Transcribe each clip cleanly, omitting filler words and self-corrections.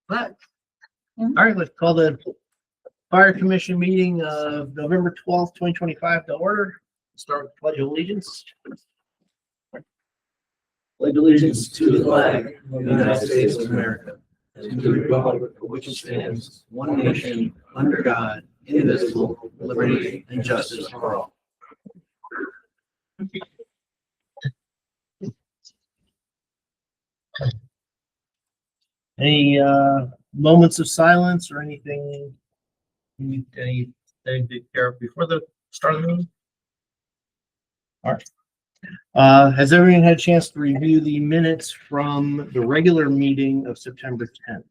But, all right, let's call the Fire Commission meeting of November 12th, 2025 to order. Start with Pledge of Allegiance. Pledge allegiance to the flag of the United States of America and to the republic for which it stands, one nation, under God, indivisible, with liberty and justice for all. Any moments of silence or anything you to take care of before the start of the meeting? All right. Has everyone had a chance to review the minutes from the regular meeting of September 10th?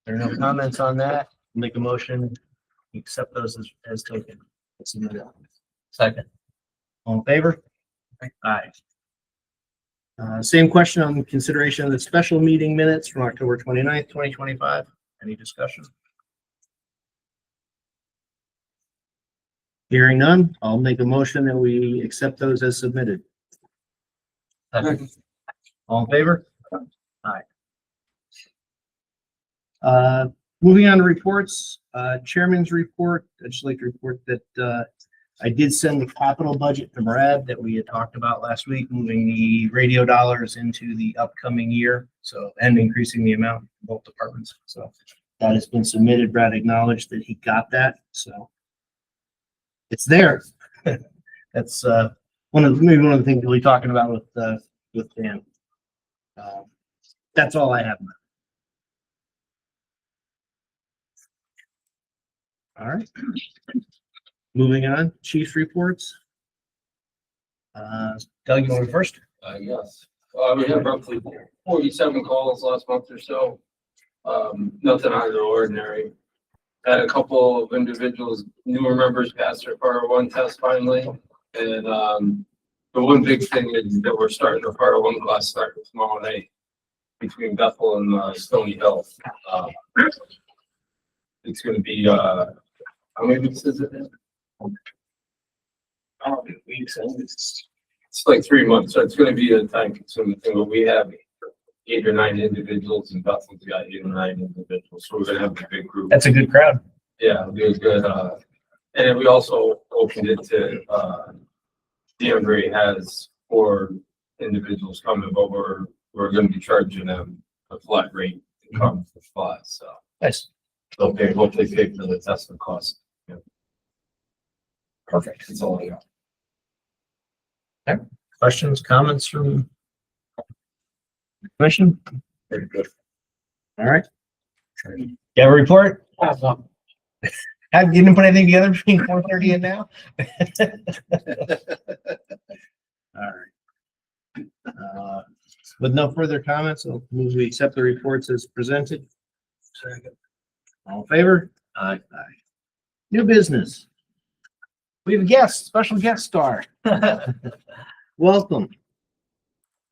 There are no comments on that. Make a motion, accept those as taken. Second. All in favor? Aye. Same question on consideration of the special meeting minutes from October 29th, 2025. Any discussion? Hearing none, I'll make a motion that we accept those as submitted. Second. All in favor? Aye. Moving on to reports, chairman's report. I'd just like to report that I did send the capital budget to Brad that we had talked about last week, moving the radio dollars into the upcoming year, so and increasing the amount in both departments. So that has been submitted. Brad acknowledged that he got that, so it's there. That's maybe one of the things we'll be talking about with Dan. That's all I have. All right. Moving on, chief's reports. Doug, you want to go first? Yes. We had roughly 47 calls last month or so. Nothing out of the ordinary. Had a couple of individuals, newer members, pass their Part 1 test finally. And the one big thing is that we're starting our Part 1 class starting tomorrow night between Bethel and Stony Hill. It's going to be, how many weeks is it? Weeks. It's like 3 months, so it's going to be a time-consuming thing. But we have 8 or 9 individuals, and Bethel's got 8 or 9 individuals, so we're going to have a big group. That's a good crowd. Yeah, it was good. And we also opened it to Danbury has 4 individuals coming, but we're going to be charging them a flat rate to come for class. So Nice. they'll hopefully pay for the testing cost. Yeah. Perfect. That's all I got. Okay. Questions, comments from commission? Very good. All right. You have a report? You didn't put anything together between 4:30 and now? All right. With no further comments, I'll move we accept the reports as presented. Second. All in favor? Aye. Aye. New business. We have a guest, special guest star. Welcome.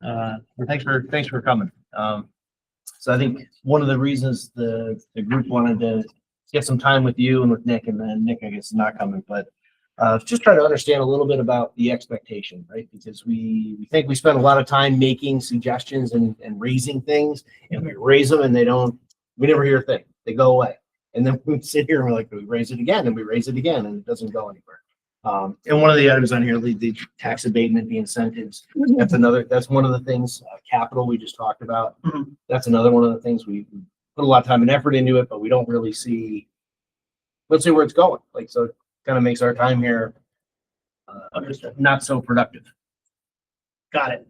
And thanks for coming. So I think one of the reasons the group wanted to get some time with you and with Nick, and then Nick, I guess, is not coming, but just try to understand a little bit about the expectation, right? Because we think we spend a lot of time making suggestions and raising things, and we raise them and we never hear a thing. They go away. And then we sit here and we're like, we raise it again and we raise it again and it doesn't go anywhere. And one of the items on here, the tax abatement, the incentives, that's one of the things, capital we just talked about. Mm-hmm. That's another one of the things we put a lot of time and effort into it, but we don't really see, let's see where it's going. Like, so it kind of makes our time here not so productive. Got it.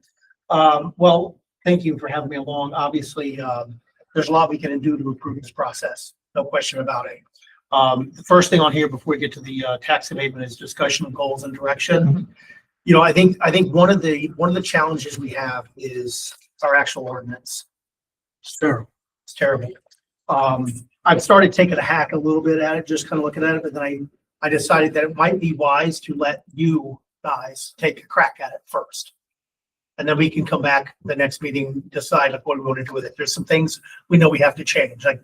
Well, thank you for having me along. Obviously, there's a lot we can do to improve this process. No question about it. The first thing on here before we get to the tax abatement is discussion of goals and direction. Mm-hmm. You know, I think one of the challenges we have is our actual ordinance. Sure, it's terrible. I've started taking a hack a little bit at it, just kind of looking at it, but then I decided that it might be wise to let you guys take a crack at it first. And then we can come back the next meeting, decide like what we want to do with it. There's some things we know we have to change. Like,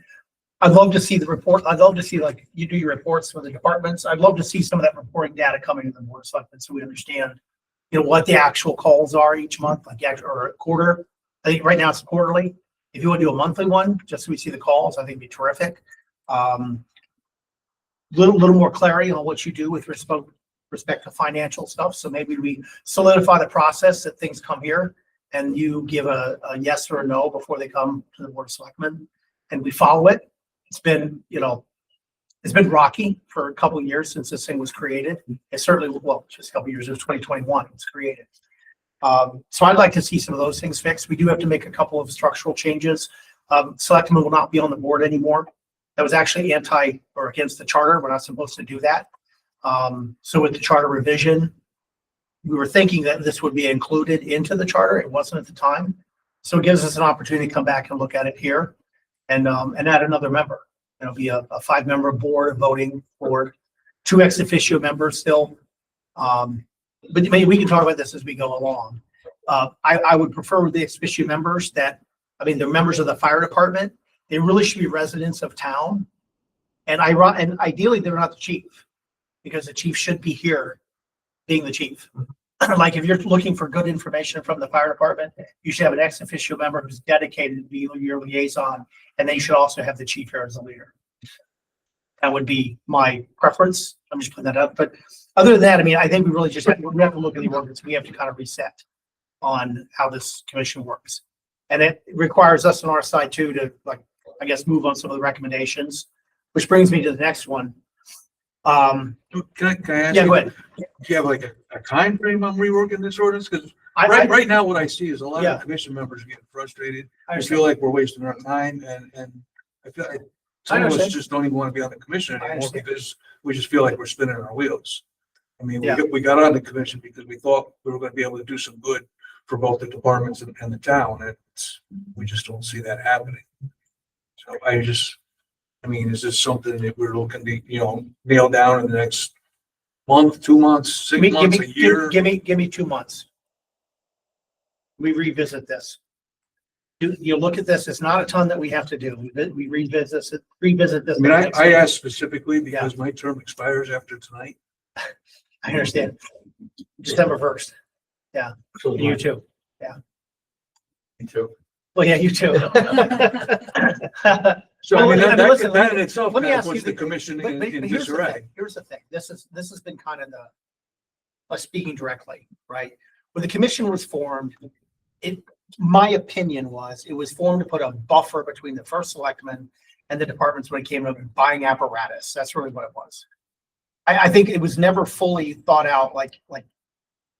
I'd love to see the report. I'd love to see, like, you do your reports for the departments. I'd love to see some of that reporting data coming to the board of selectmen so we understand, what the actual calls are each month, or a quarter. I think right now it's quarterly. If you want to do a monthly one, just so we see the calls, I think it'd be terrific. Little more clarity on what you do with respect to financial stuff. So maybe we solidify the process that things come here and you give a yes or a no before they come to the Board of Selectmen, and we follow it. It's been rocky for a couple of years since this thing was created. It certainly, well, just a couple of years, it was 2021, it was created. So I'd like to see some of those things fixed. We do have to make a couple of structural changes. Selectmen will not be on the board anymore. That was actually against the charter. We're not supposed to do that. So with the charter revision, we were thinking that this would be included into the charter. It wasn't at the time. So it gives us an opportunity to come back and look at it here and add another member. It'll be a 5-member board, voting board, 2 ex officio members still. But maybe we can talk about this as we go along. I would prefer the ex officio members they're members of the fire department. They really should be residents of town. And ideally, they're not the chief, because the chief should be here being the chief. Like if you're looking for good information from the fire department, you should have an ex officio member who's dedicated to be your liaison. And they should also have the chief here as a leader. That would be my preference. I'm just putting that up. But other than that, I think we really just have to look at the ordinance. We have to kind of reset on how this commission works. And it requires us on our side too to, move on some of the recommendations, which brings me to the next one. Can I ask Yeah, you, go ahead. do you have like a time frame on reworking this ordinance? Because I right now what I see is a lot Yeah. of commission members getting frustrated. I I understand. feel like we're wasting our time and I feel like some of us understand. just don't even want to be on the commission I anymore understand. because we just feel like we're spinning our wheels. Yeah. We got on the commission because we thought we were going to be able to do some good for both the departments and the town, and we just don't see that happening. So is this something that we're looking to, nail down in the next month, 2 months, 6 months, a year? Give me 2 months. We revisit this. You look at this, it's not a ton that we have to do. We revisit this. I asked specifically because my term expires after tonight. I understand. December 1st. So You too. Me too. Well, yeah, you too. So Listen, that in itself let me kind of ask you puts the the- commission But in here's the disarray. thing. Here's the thing. This has been kind of speaking directly, right? When the commission was formed, my opinion was it was formed to put a buffer between the first selectman and the departments when it came to buying apparatus. That's really what it was. I think it was never fully thought out, like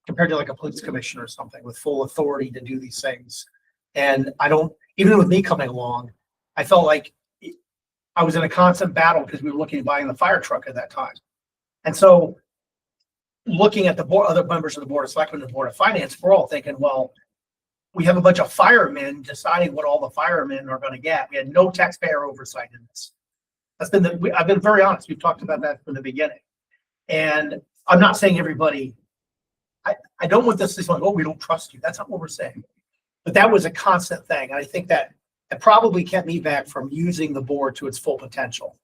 compared to like a police commission or something with full authority to do these things. And even with me coming along, I felt like I was in a constant battle because we were looking at buying the fire truck at that time. And so looking at the other members of the Board of Selectmen and the Board of Finance, we're all thinking, well, we have a bunch of firemen deciding what all the firemen are going to get. We had no taxpayer oversight in this. I've been very honest. We've talked about that from the beginning. And I'm not saying everybody, I don't want this to sound like, oh, we don't trust you. That's not what we're saying. But that was a constant thing. And I think that it probably kept me back from using the board to its full potential.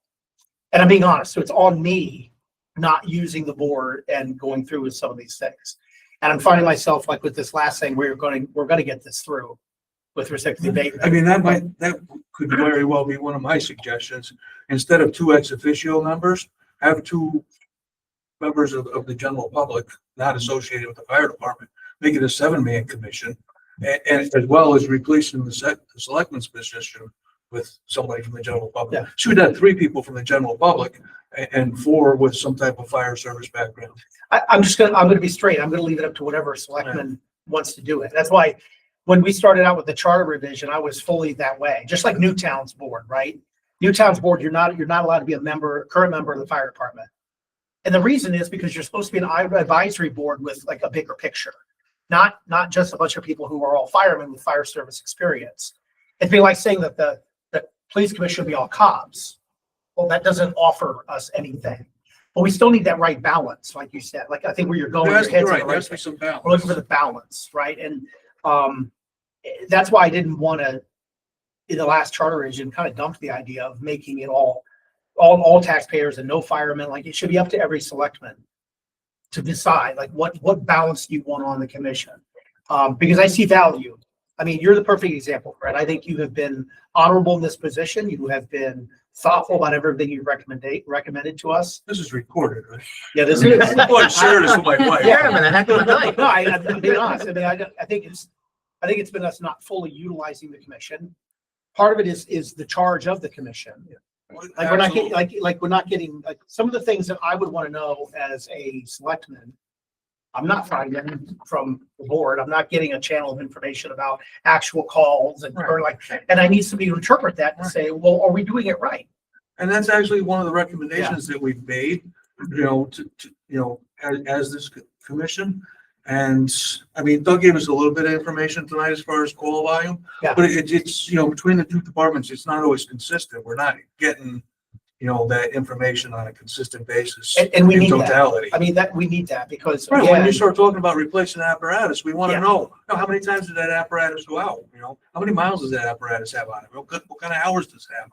And I'm being honest. So it's on me not using the board and going through with some of these things. And I'm finding myself like with this last thing, we're going to get this through with respect to the debate. That could very well be one of my suggestions. Instead of 2 ex officio members, have 2 members of the general public not associated with the fire department, make it a 7-man commission, and as well as replacing the selectman's position with somebody from the general public. Yeah. So we'd have 3 people from the general public and 4 with some type of fire service background. I'm going to be straight. I'm going to leave it up to whatever selectman wants to do it. That's why when we started out with the charter revision, I was fully that way, just like Newtown's board, right? Newtown's board, you're not allowed to be current member of the fire department. And the reason is because you're supposed to be an advisory board with like a bigger picture, not just a bunch of people who are all firemen with fire service experience. It'd be like saying that the police commission would be all cops. Well, that doesn't offer us anything. But we still need that right balance, like you said. Like I think where you're going, your head's in the Right, right there has to be place. some balance. We're looking for the balance, right? And that's why I didn't want to, in the last charter revision, kind of dump the idea of making it all taxpayers and no firemen. Like it should be up to every selectman to decide, like, what balance do you want on the commission? Because I see value. I mean, you're the perfect example, Fred. I think you have been honorable in this position. You have been thoughtful about everything you recommended to us. This is recorded, right? Yeah, this is. I'm going to share this with my wife. Yeah, having a heck of a night. No, I'm being honest. I mean, I think it's been us not fully utilizing the commission. Part of it is the charge of the commission. Like we're not getting, like we're not getting, like, some of the things that I would want to know as a selectman. I'm not finding from the board. I'm not getting a channel of information about actual calls and, or like, and I need somebody to interpret that and say, well, are we doing it right? And that's actually one of the recommendations that we've made, as this commission. And I mean, Doug gave us a little bit of information tonight as far as call volume. Yeah. But it's, between the two departments, it's not always consistent. We're not getting, that information on a consistent basis. And we in need that. totality. I mean, we need that because Right, when you again, start talking about replacing apparatus, we want Yeah. to know, how many times did that apparatus go out? How many miles does that apparatus have on it? What kind of hours does it have on it?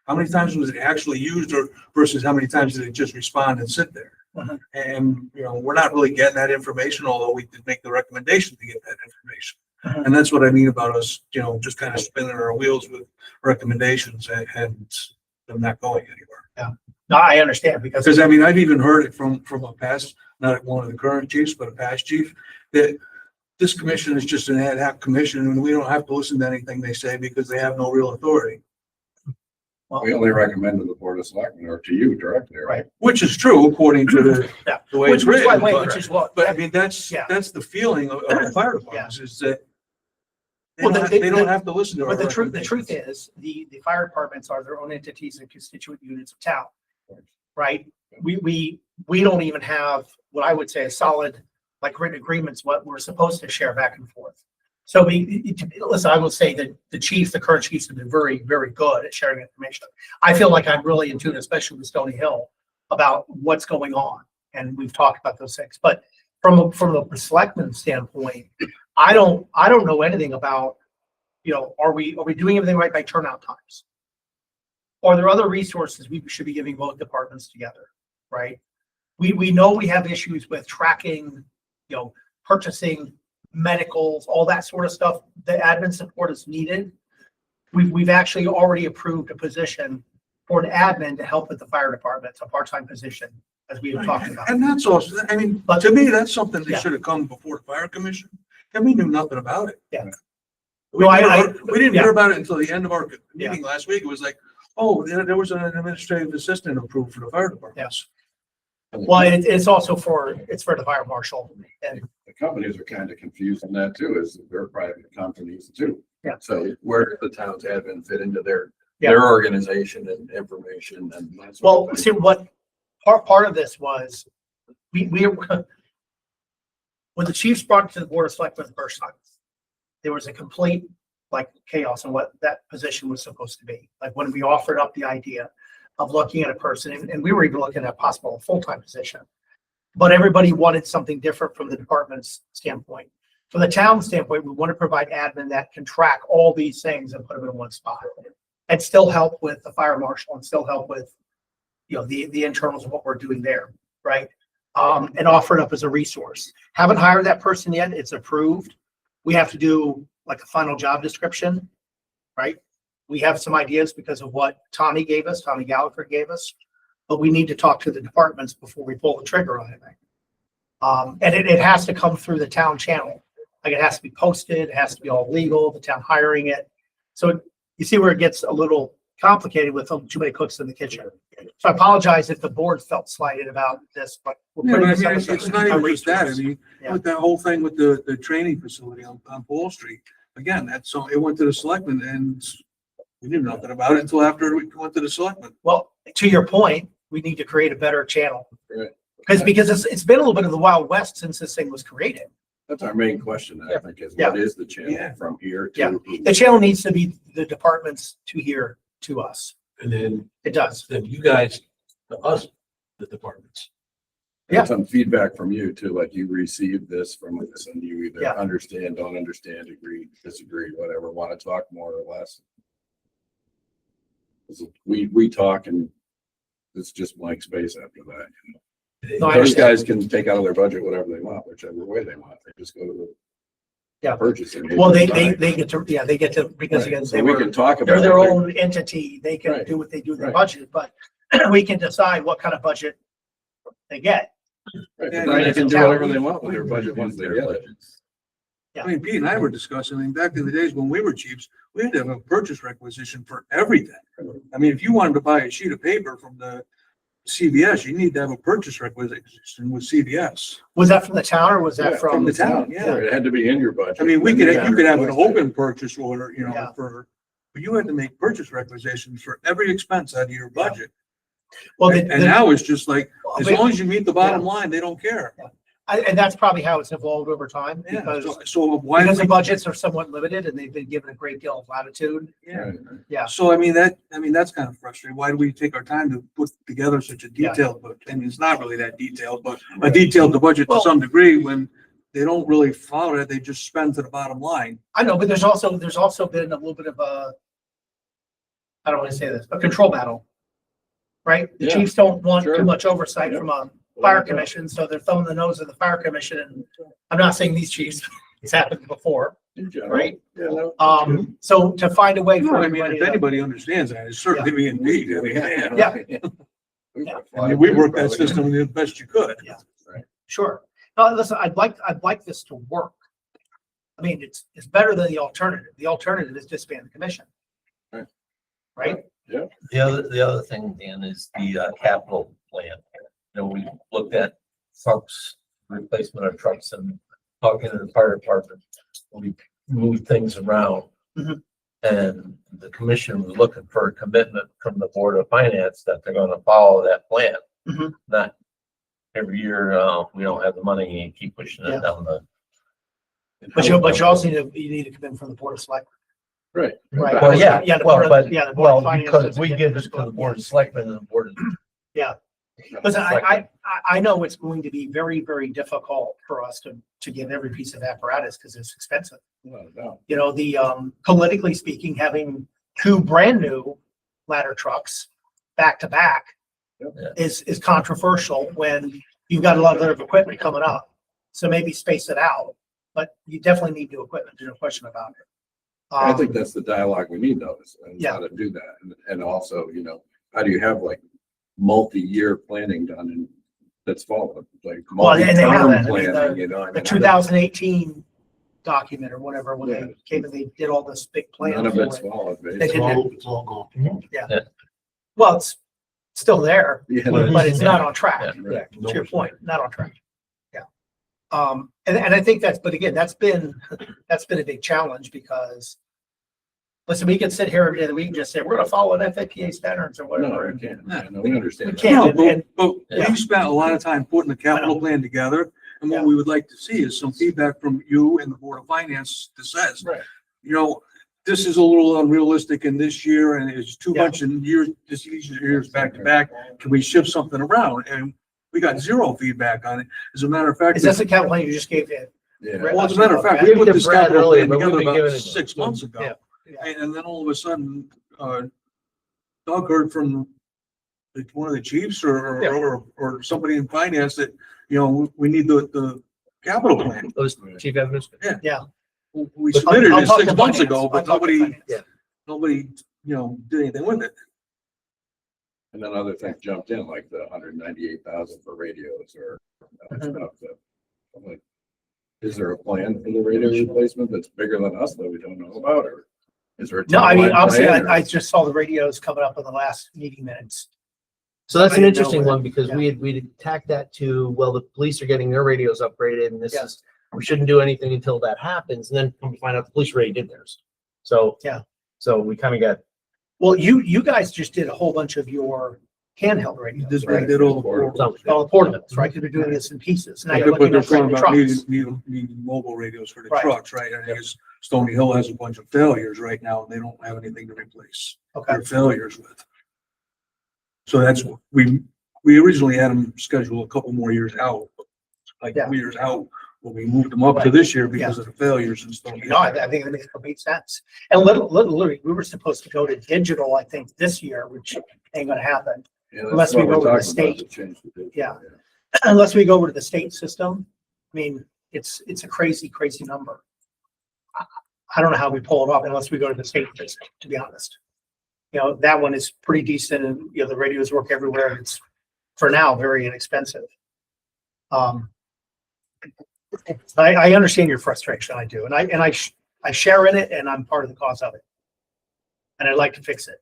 How many times was it actually used or versus how many times did it just respond and sit there? Mhm. And, we're not really getting that information, although we did make the recommendation to get that information. Mhm. And that's what I mean about us, just kind of spinning our wheels with recommendations and them not going anywhere. no, I understand because Because I mean, I've even heard it from a past, not one of the current chiefs, but a past chief, that this commission is just an ad hoc commission and we don't have to listen to anything they say because they have no real authority, We only recommend to the Board of Selectmen or to you directly, right? Right. which is true according to Yeah. the way it's which is written. which is what. But I mean, that's Yeah. the feeling of the fire departments is that Well, they don't have to listen to our But the truth recommendations. is, the fire departments are their own entities and constituent units of town. Right? We don't even have what I would say a solid, like, written agreements, what we're supposed to share back and forth. So listen, I will say that the current chiefs have been very, very good at sharing information. I feel like I'm really in tune, especially with Stony Hill, about what's going on. And we've talked about those things, but from the selectman standpoint, I don't know anything about, are we doing everything right by turnout times? Or are there other resources we should be giving both departments together, right? We know we have issues with tracking, purchasing, medicals, all that sort of stuff. The admin support is needed. We've actually already approved a position for an admin to help with the fire department. It's a part-time position, as we have talked about. And that's also, I mean, But- to me, that's something that Yeah. should have come before the fire commission. And we knew nothing about it. Yeah. We No, we didn't yeah. hear about it until the end of our Yeah. meeting last week. It was like, oh, there was an administrative assistant approved for the fire departments. Well, it's also for the fire marshal and The companies are kind of confused on that too, is they're private companies too. Yeah. So where does the town's admin fit into their Yeah. organization and information and that sort well, of see thing? what part of this was, we when the chiefs brought it to the board of selectmen the first time, there was a complete chaos on what that position was supposed to be. Like when we offered up the idea of looking at a person, and we were even looking at a possible full-time position. But everybody wanted something different from the department's standpoint. From the town standpoint, we want to provide admin that can track all these things and put them in one spot. And still help with the fire marshal and still help with, the internals of what we're doing there, right? And offer it up as a resource. Haven't hired that person yet. It's approved. We have to do like a final job description, right? We have some ideas because of what Tommy Gallagher gave us, but we need to talk to the departments before we pull the trigger on anything. And it has to come through the town channel. Like it has to be posted, it has to be all legal, the town hiring it. So you see where it gets a little complicated with too many cooks in the kitchen. So I apologize if the board felt slighted about this, but we're Yeah, but putting I this mean, up it's as not a even just that. I resource. mean, Yeah. with that whole thing with the training facility on Pole Street, again, it went to the selectmen and we knew nothing about it until after we went to the selectmen. Well, to your point, we need to create a better channel. Right. Because it's been a little bit of the Wild West since this thing was created. That's our main question, I think, is Yeah. what is the Yeah. channel from here Yeah. to? The channel needs to be the departments to here to us. And It does. then you guys, to us, the departments. Yeah. Get some feedback from you too, like you received this from this and you either Yeah. understand, don't understand, agree, disagree, whatever, want to talk more or less. 'Cause we talk and it's just blank space after that. No, I Those understand. guys can take out of their budget whatever they want, whichever way they want. They just go to the Yeah. purchasing. Well, they agent. get to, yeah, they get to, because Right. again, So we can talk about. they're their it. own entity. They can Right. do what they do with their Right. budget, but we can decide what kind of budget they get. Right, Yeah, but then they right. can do whatever they want with their budget once they get it. I mean, Pete and I were discussing, I mean, back in the days when we were chiefs, we had to have a purchase requisition for everything. I mean, if you wanted to buy a sheet of paper from the CVS, you need to have a purchase requisition with CVS. Was that from the town or was that Yeah, from? the town, yeah. It had to be in your budget. I mean, you could have an open purchase order, you Yeah. know, but you had to make purchase requisitions for every expense out of your budget. Well, And now it's just like, as but- long as you meet the bottom line, they don't care. and that's probably how it's evolved over time Yeah, because, so why? because the budgets are somewhat limited and they've been given a great deal of latitude. Yeah. Yeah. So I mean, that's kind of frustrating. Why do we take our time to put together such a detailed, but, I mean, it's not really that detailed, but a detailed budget to Well- some degree when they don't really follow it, they just spend to the bottom line. I know, but there's also been a little bit of a, I don't want to say this, a control battle. Right? The Yeah, chiefs don't want sure. too much oversight Yeah. from a fire commission, so they're thumbing the nose of the fire commission. And I'm not saying these chiefs, it's happened before, In general. right? Yeah, no, So to find a way for I mean, everybody if to, anybody understands that, it's certainly me and Pete. I mean, Yeah. we've got a I lot mean, of we people worked that probably- system the best you could. sure. No, listen, I'd like this to work. I mean, it's better than the alternative. The alternative is disband the commission. Right. Right? The other thing, Dan, is the capital plan. You know, we looked at trucks, replacement of trucks and talking to the fire department. We moved things around. Mhm. And the commission was looking for a commitment from the Board of Finance that they're gonna follow that plan. Mhm. Not every year, we don't have the money and keep pushing Yeah. it down the. But you also need to come in from the board of select. Right. Right. Well, yeah, Yeah, the well, board of- but, yeah, the board of well, finance because doesn't we get give this it to the going. Board of Selectmen and the Board of. Listen, I know it's going to be very, very difficult for us to get every piece of apparatus because it's expensive. No. You know, the, politically speaking, having two brand new ladder trucks back to back Yep. is controversial when you've got a lot of other equipment coming up. So maybe space it out, but you definitely need new equipment. There's no question about it. I think that's the dialogue we need though, is Yeah. how to do that. And also, you know, how do you have like multi-year planning done and that's followed, like Well, and they have multi-term that. I mean, planning, you know? I The mean, 2018 document or whatever, when Yeah. they came and they did all this big plan. None of for it's it. followed, They basically. didn't. It's all gone. Well, it's still there, Yeah, but it's not on track. Right. To your point, not on track. Yeah. And I think but again, that's been a big challenge because listen, we can sit here and we can just say, we're gonna follow an FAPA standards or No, whatever. you can't. No, we understand. We that. can't. No, and- but Yeah. we spent a lot of time putting the capital plan together, and what Yeah. we would like to see is some feedback from you and the Board of Finance that says, Right. you know, this is a little unrealistic in this year, and it's too Yeah. much in these years back to back. Can we shift something around? And we got zero feedback on it. As a matter of fact, Is this the capital plan you just gave in? Yeah. well, as a matter of fact, we Gave it put to this Brad capital earlier, plan but we've together been about giving it- 6 months ago. Yeah. And then all of a sudden, Doug heard from one of the chiefs or somebody in finance that, you know, we need the capital plan. Those chief administrator. We But submitted I'll it talk to 6 months finance. ago, I'll but talk to nobody, finance. nobody, you know, did anything with it. And then other things jumped in, like the 198,000 for radios or Mhm. stuff that, I'm like, is there a plan for the radio replacement that's bigger than us that we don't know about, or is there a? No, I mean, timeline obviously, plan, or- I just saw the radios coming up in the last meeting minutes. So that's I an didn't know interesting where- one because yeah. we'd tacked that to, well, the police are getting their radios upgraded and this Yeah. is, we shouldn't do anything until that happens. And then come to find out the police already did theirs. So. Yeah. So we kind of got, Well, you guys just did a whole bunch of your handheld You radios, did, right? did all the. Portable. All the portables, right? Because they're doing this in pieces. Now But you're they're looking at talking the about trucks. needing mobile radios for the Right. trucks, right? And I guess Stony Hill has a bunch of failures right now, and they don't have anything to replace Okay, their failures with. So that's, we originally had them scheduled a couple more years out, like Yeah. 2 years out, but we moved them up to this year because of the failures in Stony no, Hill. I think that makes complete sense. And literally, we were supposed to go to digital, I think, this year, which ain't gonna happen. Yeah, that's unless we what we're go with the talking about, state. to change the digital, Yeah. unless we go over to the state system, I mean, it's a crazy, crazy number. I don't know how we pull it off unless we go to the state system, to be honest. You know, that one is pretty decent and, you know, the radios work everywhere. And it's, for now, very inexpensive. I understand your frustration. I do. And I share in it and I'm part of the cause of it. And I'd like to fix it.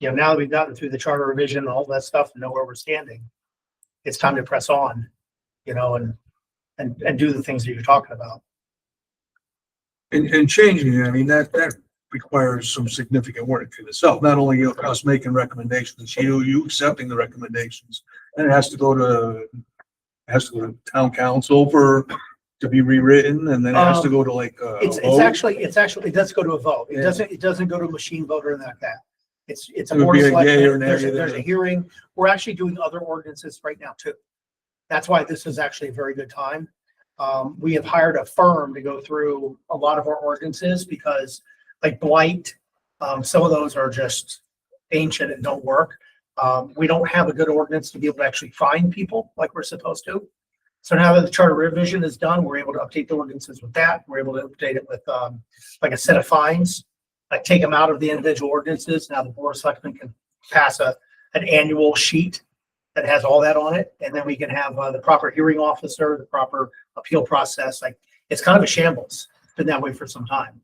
You know, now that we've gotten through the charter revision and all that stuff and know where we're standing, it's time to press on, you know, and do the things that you're talking about. And changing it, I mean, that requires some significant work in itself, not only us making recommendations, you accepting the recommendations. And it has to go to town council to be rewritten, and then it has to go to like, It's vote. actually, it does go to a vote. It Yeah. doesn't go to a machine vote or anything like that. It's a It would board of be a yay or selectmen. nay There's to a the- hearing. We're actually doing other ordinances right now too. That's why this is actually a very good time. We have hired a firm to go through a lot of our ordinances because like blight, some of those are just ancient and don't work. We don't have a good ordinance to be able to actually find people like we're supposed to. So now that the charter revision is done, we're able to update the ordinances with that. We're able to update it with like a set of fines, like take them out of the individual ordinances. Now the board of selectmen can pass an annual sheet that has all that on it. And then we can have the proper hearing officer, the proper appeal process. Like it's kind of a shambles. It's been that way for some time.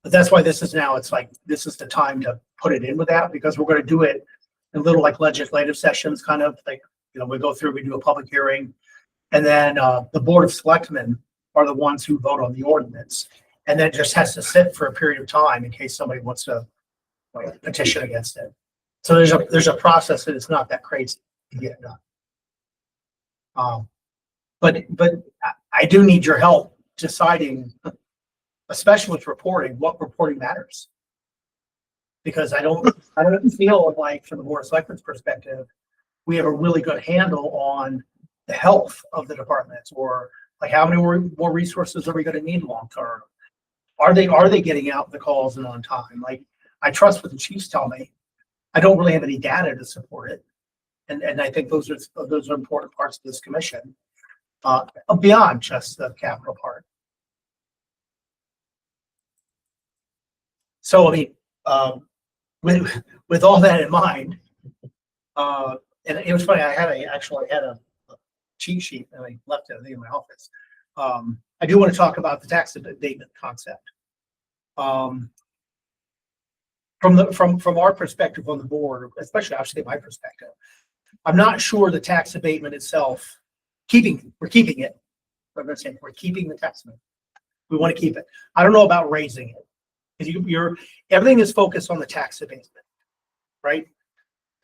But that's why this is now, it's like, this is the time to put it in with that because we're going to do it in little like legislative sessions, kind of like, you know, we go through, we do a public hearing. And then the board of selectmen are the ones who vote on the ordinance. And then it just has to sit for a period of time in case somebody wants to like, petition against it. So there's a process that it's not that crazy to get it done. But I do need your help deciding, especially with reporting, what reporting matters. Because I don't feel like from the board of selectmen's perspective, we have a really good handle on the health of the departments, or like how many more resources are we going to need long term? Are they getting out the calls and on time? Like I trust what the chiefs tell me. I don't really have any data to support it, and I think those are important parts of this commission, beyond just the capital part. So I mean, with all that in mind, and it was funny. I had a cheat sheet and I left it in my office. I do want to talk about the tax abatement concept. From our perspective on the board, especially obviously my perspective, I'm not sure the tax abatement itself, we're keeping it. I'm not saying we're keeping the tax abatement. We want to keep it. I don't know about raising it. Because everything is focused on the tax abatement, right?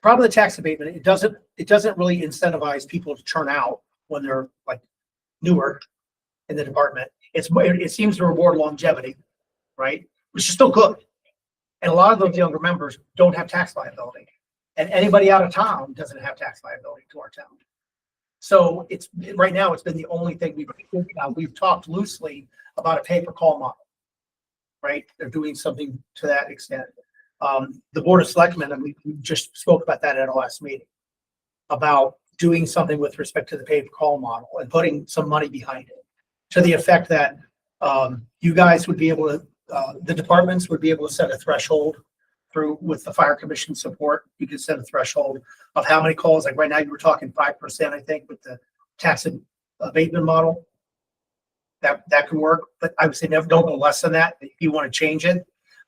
Problem with the tax abatement, it doesn't really incentivize people to turn out when they're like newer in the department. It seems to reward longevity, right? Which is still good. And a lot of those younger members don't have tax liability. And anybody out of town doesn't have tax liability to our town. So right now it's been the only thing we've talked loosely about a pay-per-call model, right? They're doing something to that extent. The board of selectmen, and we just spoke about that at our last meeting, about doing something with respect to the pay-per-call model and putting some money behind it to the effect that you guys would be able to, the departments would be able to set a threshold through with the fire commission support. You could set a threshold of how many calls, like right now you were talking 5%, I think, with the tax abatement model. That could work, but I would say never, don't go less than that. If you want to change it,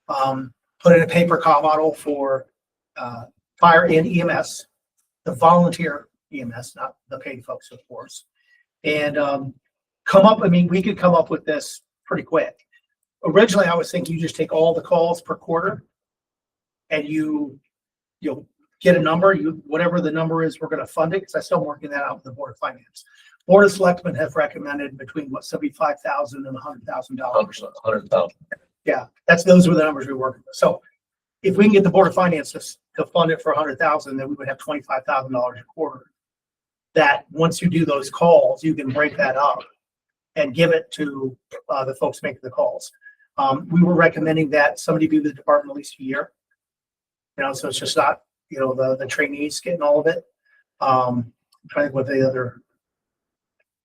put in a pay-per-call model for fire and EMS, the volunteer EMS, not the paid folks, of course. And we could come up with this pretty quick. Originally, I was thinking you just take all the calls per quarter and you'll get a number, whatever the number is, we're going to fund it, because I'm still working that out with the Board of Finance. Board of Selectmen have recommended between $75,000 and $100,000. 100,000. Yeah, those were the numbers we were working with. So if we can get the Board of Finance to fund it for $100,000, then we would have $25,000 a quarter. That once you do those calls, you can break that up and give it to the folks making the calls. We were recommending that somebody be with the department at least a year. So it's just not, the trainees getting all of it. trying to think what the other.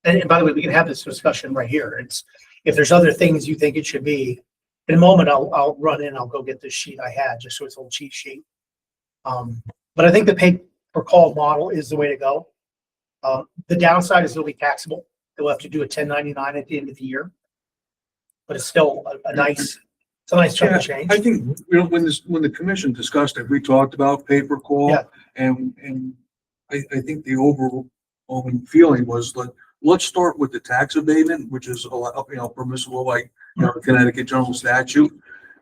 And by the way, we can have this discussion right here. It's, if there's other things you think it should be, in a moment, I'll run in, I'll go get this sheet I had, just so it's a little cheat sheet. But I think the pay per call model is the way to go. The downside is it'll be taxable. They'll have to do a 1099 at the end of the year. But it's still a nice, it's a nice chunk of change. I think, when the commission discussed it, we talked about pay-per call. Yeah. And I think the overwhelming feeling was like, let's start with the tax abatement, which is a lot, permissible, like, Connecticut general statute.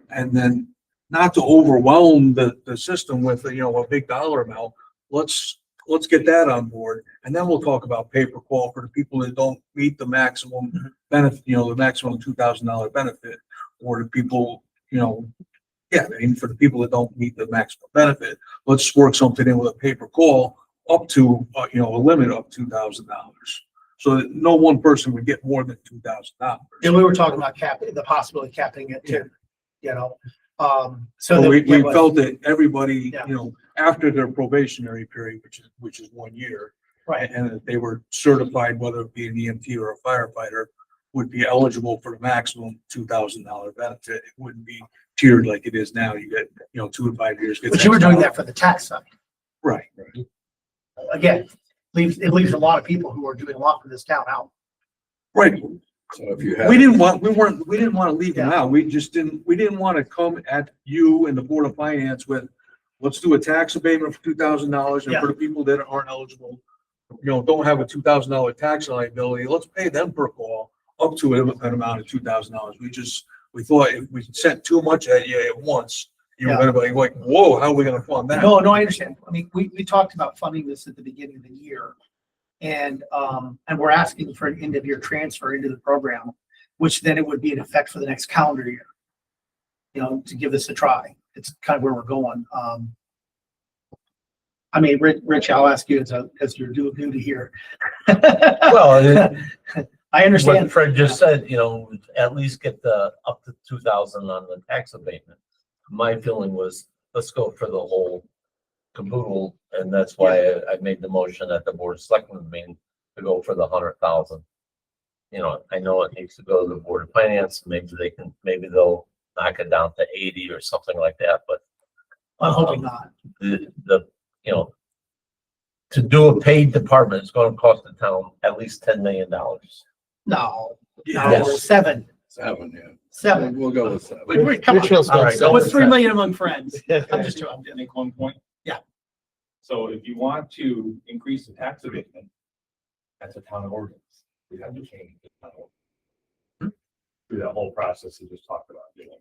And then not to overwhelm the system with, a big dollar amount. Let's get that on board. And then we'll talk about pay-per call for the people that don't meet the maximum benefit, the maximum $2,000 benefit, or the people, for the people that don't meet the maximum benefit, let's work something in with a pay-per call up to, a limit of $2,000. So that no one person would get more than $2,000. And we were talking about capping, the possibility of capping it too, so So that we give us- felt that everybody, Yeah. after their probationary period, which is 1 year, right, and that they were certified, whether it be an EMT or a firefighter, would be eligible for the maximum $2,000 benefit. It wouldn't be tiered like it is now. You get, 2 to 5 years. but you were doing that for the tax side. Right. Again, it leaves a lot of people who are doing a lot for this town out. Right. So if you have. We didn't want to leave them out. We didn't want to come at you and the Board of Finance with, let's do a tax abatement for $2,000, and Yeah. for the people that aren't eligible, don't have a $2,000 tax liability, let's pay them per call up to an amount of $2,000. We thought if we sent too much at you at once, you're gonna be like, whoa, how are we gonna fund that? No, I understand. I mean, we talked about funding this at the beginning of the year. And we're asking for an end of year transfer into the program, which then it would be in effect for the next calendar year. To give this a try. It's kind of where we're going. I mean, Rich, I'll ask you as you're new to here. Well, I what understand. Fred just said, at least get the up to 2,000 on the tax abatement. My feeling was, let's go for the whole caboodle, and that's why I made the motion at the board of selectmen meeting to go for the 100,000. I know it needs to go to the Board of Finance. Maybe they'll knock it down to 80 or something like that, but I'm hoping not. to do a paid department is going to cost the town at least $10 million. No, Yes. seven. 7, yeah. Seven. We'll go with 7. Come on. Richfield's All going right. seven. What's 3 million among friends? I'm just joking. Make one point? Yeah. So if you want to increase the tax abatement, that's a town ordinance. We have to change the town ordinance. Through that whole process you just talked about doing.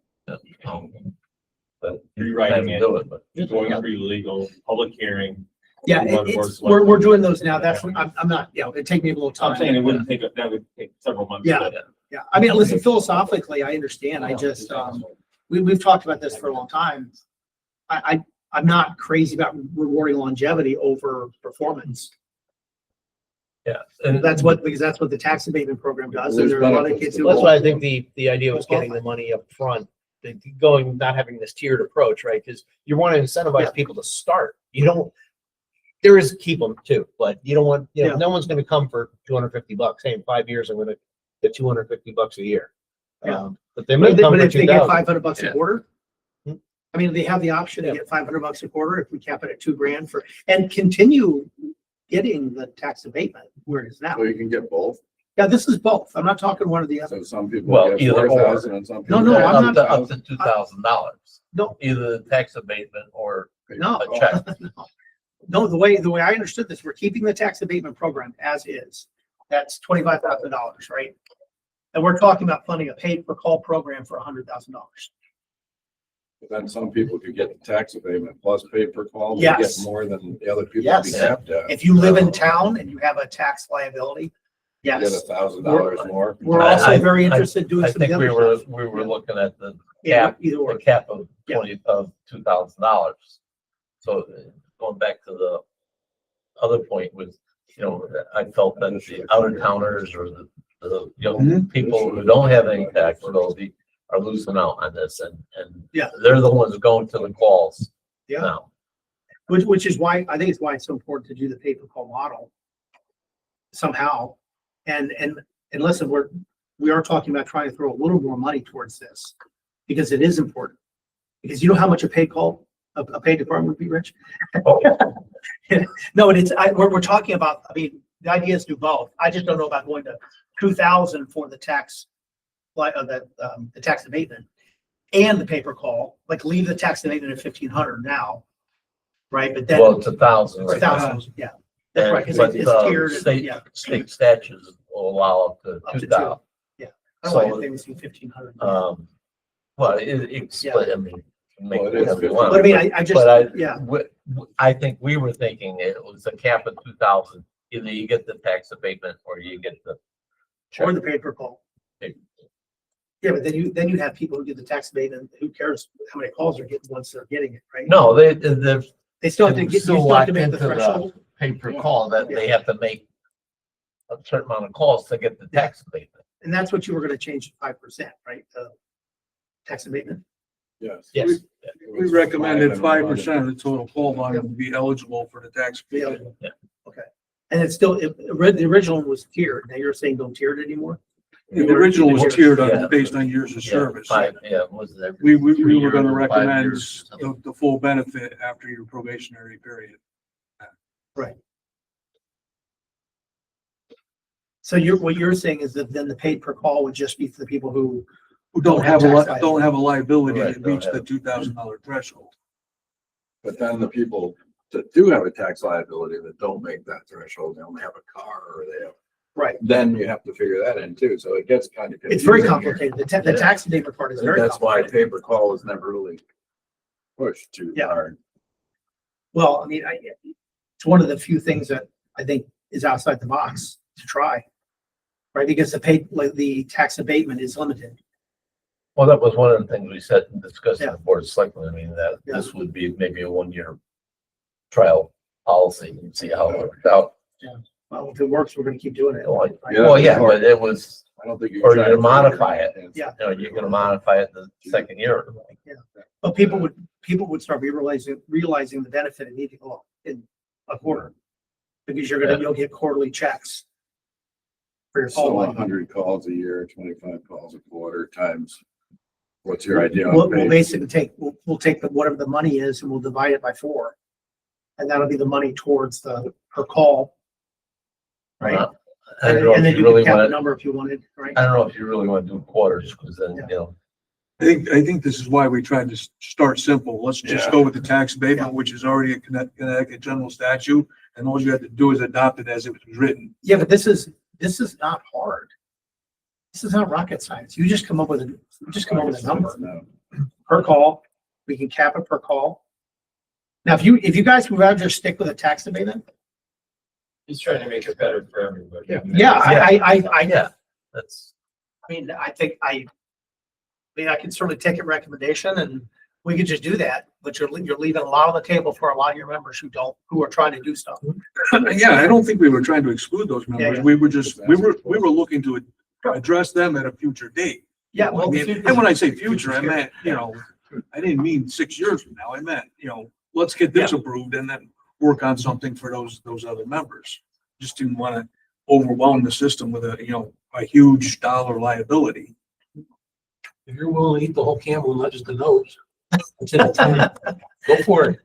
But Rewriting it, do it, but going through legal, public hearing. Yeah, we're doing those now. That's, I'm not, it'd take me a little time. I'm saying it wouldn't take, that would take several months. Yeah. Yeah, I mean, listen, philosophically, I understand. I just, we've talked about this for a long time. I'm not crazy about rewarding longevity over performance. yeah. And Because that's what the tax abatement program does. And there are a lot of kids who. That's why I think the idea was getting the money up front, not having this tiered approach, right? Because you want to incentivize people to start. You don't, there is keep them too, but you don't want, no one's going to come for $250. Hey, in 5 years, I'm going to get $250 a year. Yeah. But they may But come for if they get $2,000. $500 a quarter, I mean, they have the option to get $500 a quarter if we cap it at $2,000 and continue getting the tax abatement where it is now. So you can get both. Yeah, this is both. I'm not talking one or the other. So some people Well, get either or. 4,000 and some people. No, get I'm not- up to $2,000. No. Either the tax abatement or No. a check. No, the way I understood this, we're keeping the tax abatement program as is. That's $25,000, right? And we're talking about funding a paid per call program for $100,000. But then some people could get the tax abatement plus pay per call. They Yes. Get more than the other people. Yes. Be capped at. If you live in town and you have a tax liability, Get yes. $1,000 more. We're I- also I- very interested in doing I some of think the other stuff. we were looking at the Yeah, cap, either the or. cap of Yeah. $2,000. So going back to the other point was, I felt that the out of towners or the young people who don't have any tax ability are losing out on this, and Yeah. they're the ones going to the calls Yeah. now. Which is why, I think it's why it's so important to do the pay per call model. somehow. And listen, we are talking about trying to throw a little more money towards this because it is important. Because you know how much a paid call, a paid department would be, Rich? No, and we're talking about, I mean, the idea is do both. I just don't know about going to 2,000 for the tax, like, the tax abatement and the paper call, like leave the tax abatement at 1,500 now. Right, but then. Well, it's 1,000 It's right now. 1,000, yeah. That's right, 'cause But, it's tiered, state, yeah. state statutes will allow up to Up to 2,000. I don't know if they would see 1,500. Well, it's Yeah. split, I mean, make Well, it is whatever you 50. want. But I mean, I just, But I, yeah, I think we were thinking it was a cap of 2,000. Either you get the tax abatement or you get the. or the paper call. Yeah, but then you have people who get the tax abatement, who cares how many calls they're getting once they're getting it, right? No, they're They still have to get, you still still have to locked make the into the- threshold. pay per call that they have to make a certain amount of calls to get the tax abatement. And that's what you were gonna change to 5%, right? The tax abatement. Yes. Yes. We recommended 5% of the total call volume to be eligible for the tax. Yeah. Yeah. Okay. And it's still, the original one was tiered. Now you're saying don't tier it anymore? The original was tiered Yeah. based on years of Yeah, service. was that? We 3 were gonna years or 5 recommend years or something. the full benefit after your probationary period. So what you're saying is that then the paid per call would just be for the people who, Who don't have tax don't have a liability Right, to don't reach the have- $2,000 threshold. But then the people that do have a tax liability that don't make that threshold, they only have a car or they have, right, then you have to figure that in too. So it gets kind of. it's very confusing here. complicated. The tax abatement part is I think very that's why complicated. paper call was never really pushed too Yeah. hard. Well, I mean, it's one of the few things that I think is outside the box to try. Right, because the tax abatement is limited. Well, that was one of the things we said and discussed in Yeah. the board of selectmen. I mean, that Yeah. this would be maybe a 1-year trial policy and see how it worked out. Well, if it works, we're gonna keep doing it. Well, Yeah. Well, yeah, but it was, I don't think you. Or try you're to modify figure it. Yeah. you know, you're gonna modify it the second year. But people would start realizing the benefit of needing in a quarter. Because you'll get quarterly checks. For your call So volume. 100 calls a year, 25 calls a quarter times. What's your idea? on We'll pay? basically we'll take whatever the money is and we'll divide it by 4. And that'll be the money towards the per call. Right? I don't know And if then you you really can cap the want, number if you wanted, right? I don't know if you really want to do quarters, because then, Yeah. you know, I think this is why we tried to start simple. Let's just Yeah. go with the tax abatement, which is already a Connecticut general statute. And all you have to do is adopt it as it was written. Yeah, but this is not hard. This is not rocket science. You just come up with a number No. per call. We can cap it per call. Now, if you guys would rather just stick with a tax abatement, He's trying to make it better for everybody. yeah, I yeah, that's, mean, I can certainly take a recommendation and we could just do that, but you're leaving a lot on the table for a lot of your members who are trying to do stuff. Yeah, I don't think we were trying to exclude those members. Yeah. We were looking to address them at a future date. Yeah, well, And when I say future, I meant, I didn't mean 6 years from now. I meant, let's get this approved and then work on something for those other members. Just didn't want to overwhelm the system with a huge dollar liability. If you're willing to eat the whole camel, not just the nose. Go for it.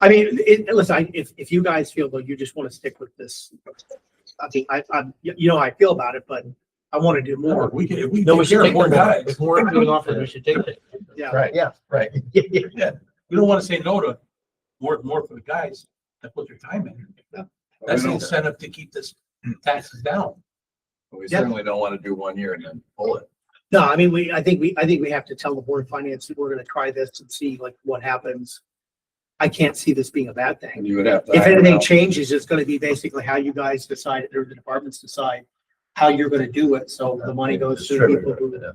I mean, listen, if you guys feel though you just want to stick with this, I think I'm how I feel about it, but I want to do more. We can, if we No, we take should care of take more the guys. If more being offered, we should take it. Yeah. right, yeah, right. Yeah. We don't want to say no to more for the guys that put their time in. That's the incentive to keep this taxes down. We certainly don't want to do 1 year and then pull it. No, I mean, I think we have to tell the board of finance that we're going to try this and see like what happens. I can't see this being a bad thing. And you would have to. If hire anything out. changes, it's going to be basically how you guys decide, or the departments decide how you're going to do it. So the money goes to the people who, Yeah.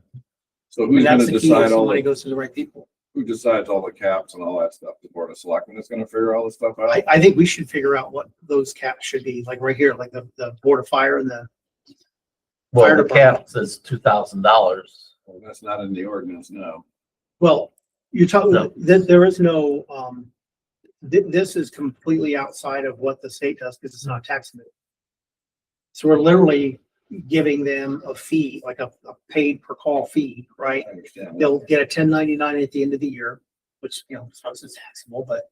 So and who's that's gonna the key, is decide the all money the, goes to the right people. who decides all the caps and all that stuff? The board of selectmen is gonna figure all this stuff out? I think we should figure out what those caps should be, like right here, like the board of fire and the, Well, Fire the department. cap says $2,000. Well, that's not in the ordinance now. well, you're talking, No. there is no, this is completely outside of what the state does because it's not taxable. So we're literally giving them a fee, like a paid per call fee, right? I understand. They'll get a 1099 at the end of the year, which, you know, it's not taxable, but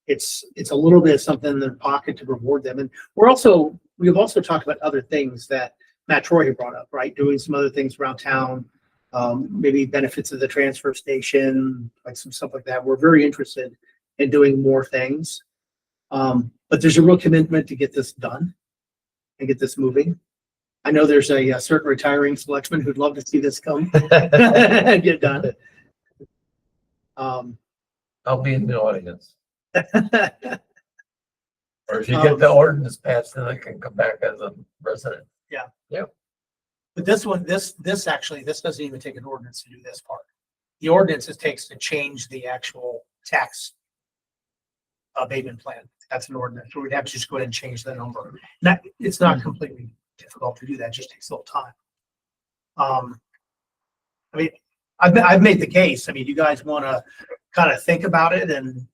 it's a little bit of something in their pocket to reward them. And we've also talked about other things that Matt Troy had brought up, right? Doing some other things around town, maybe benefits of the transfer station, like some stuff like that. We're very interested in doing more things. But there's a real commitment to get this done and get this moving. I know there's a certain retiring selectman who'd love to see this come and get done. I'll be in the audience. Or if you get the ordinance passed, then I can come back as a resident. But this one, this doesn't even take an ordinance to do this part. The ordinance it takes to change the actual tax abatement plan. That's an ordinance. So we'd have to just go ahead and change the number. It's not completely difficult to do that. It just takes a little time. I mean, I've made the case. I mean, you guys want to kind of think about it and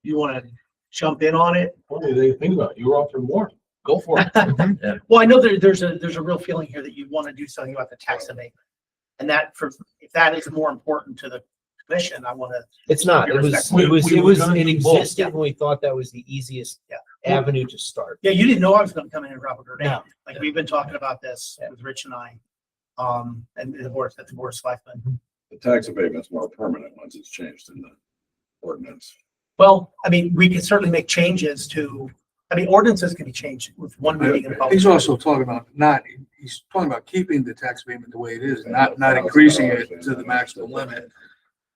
you want to jump in on it. What do they think about it? You were offering more. Go for it. Well, I know there's a real feeling here that you want to do something about the tax abatement. And if that is more important to the commission, I want to. It's not. It was, We- it was, we it were was, gonna it do both. existed and we thought that was the easiest Yeah. avenue to start. Yeah, you didn't know I was going to come in and drop a grenade. Yeah. Like we've been talking about this with Rich and I. And the board, at the board of selectmen. The tax abatement's more permanent once it's changed in the ordinance. Well, I mean, we can certainly make changes to, ordinances can be changed with one reading in public. He's also talking about he's talking about keeping the tax abatement the way it is, not increasing it to the maximum limit.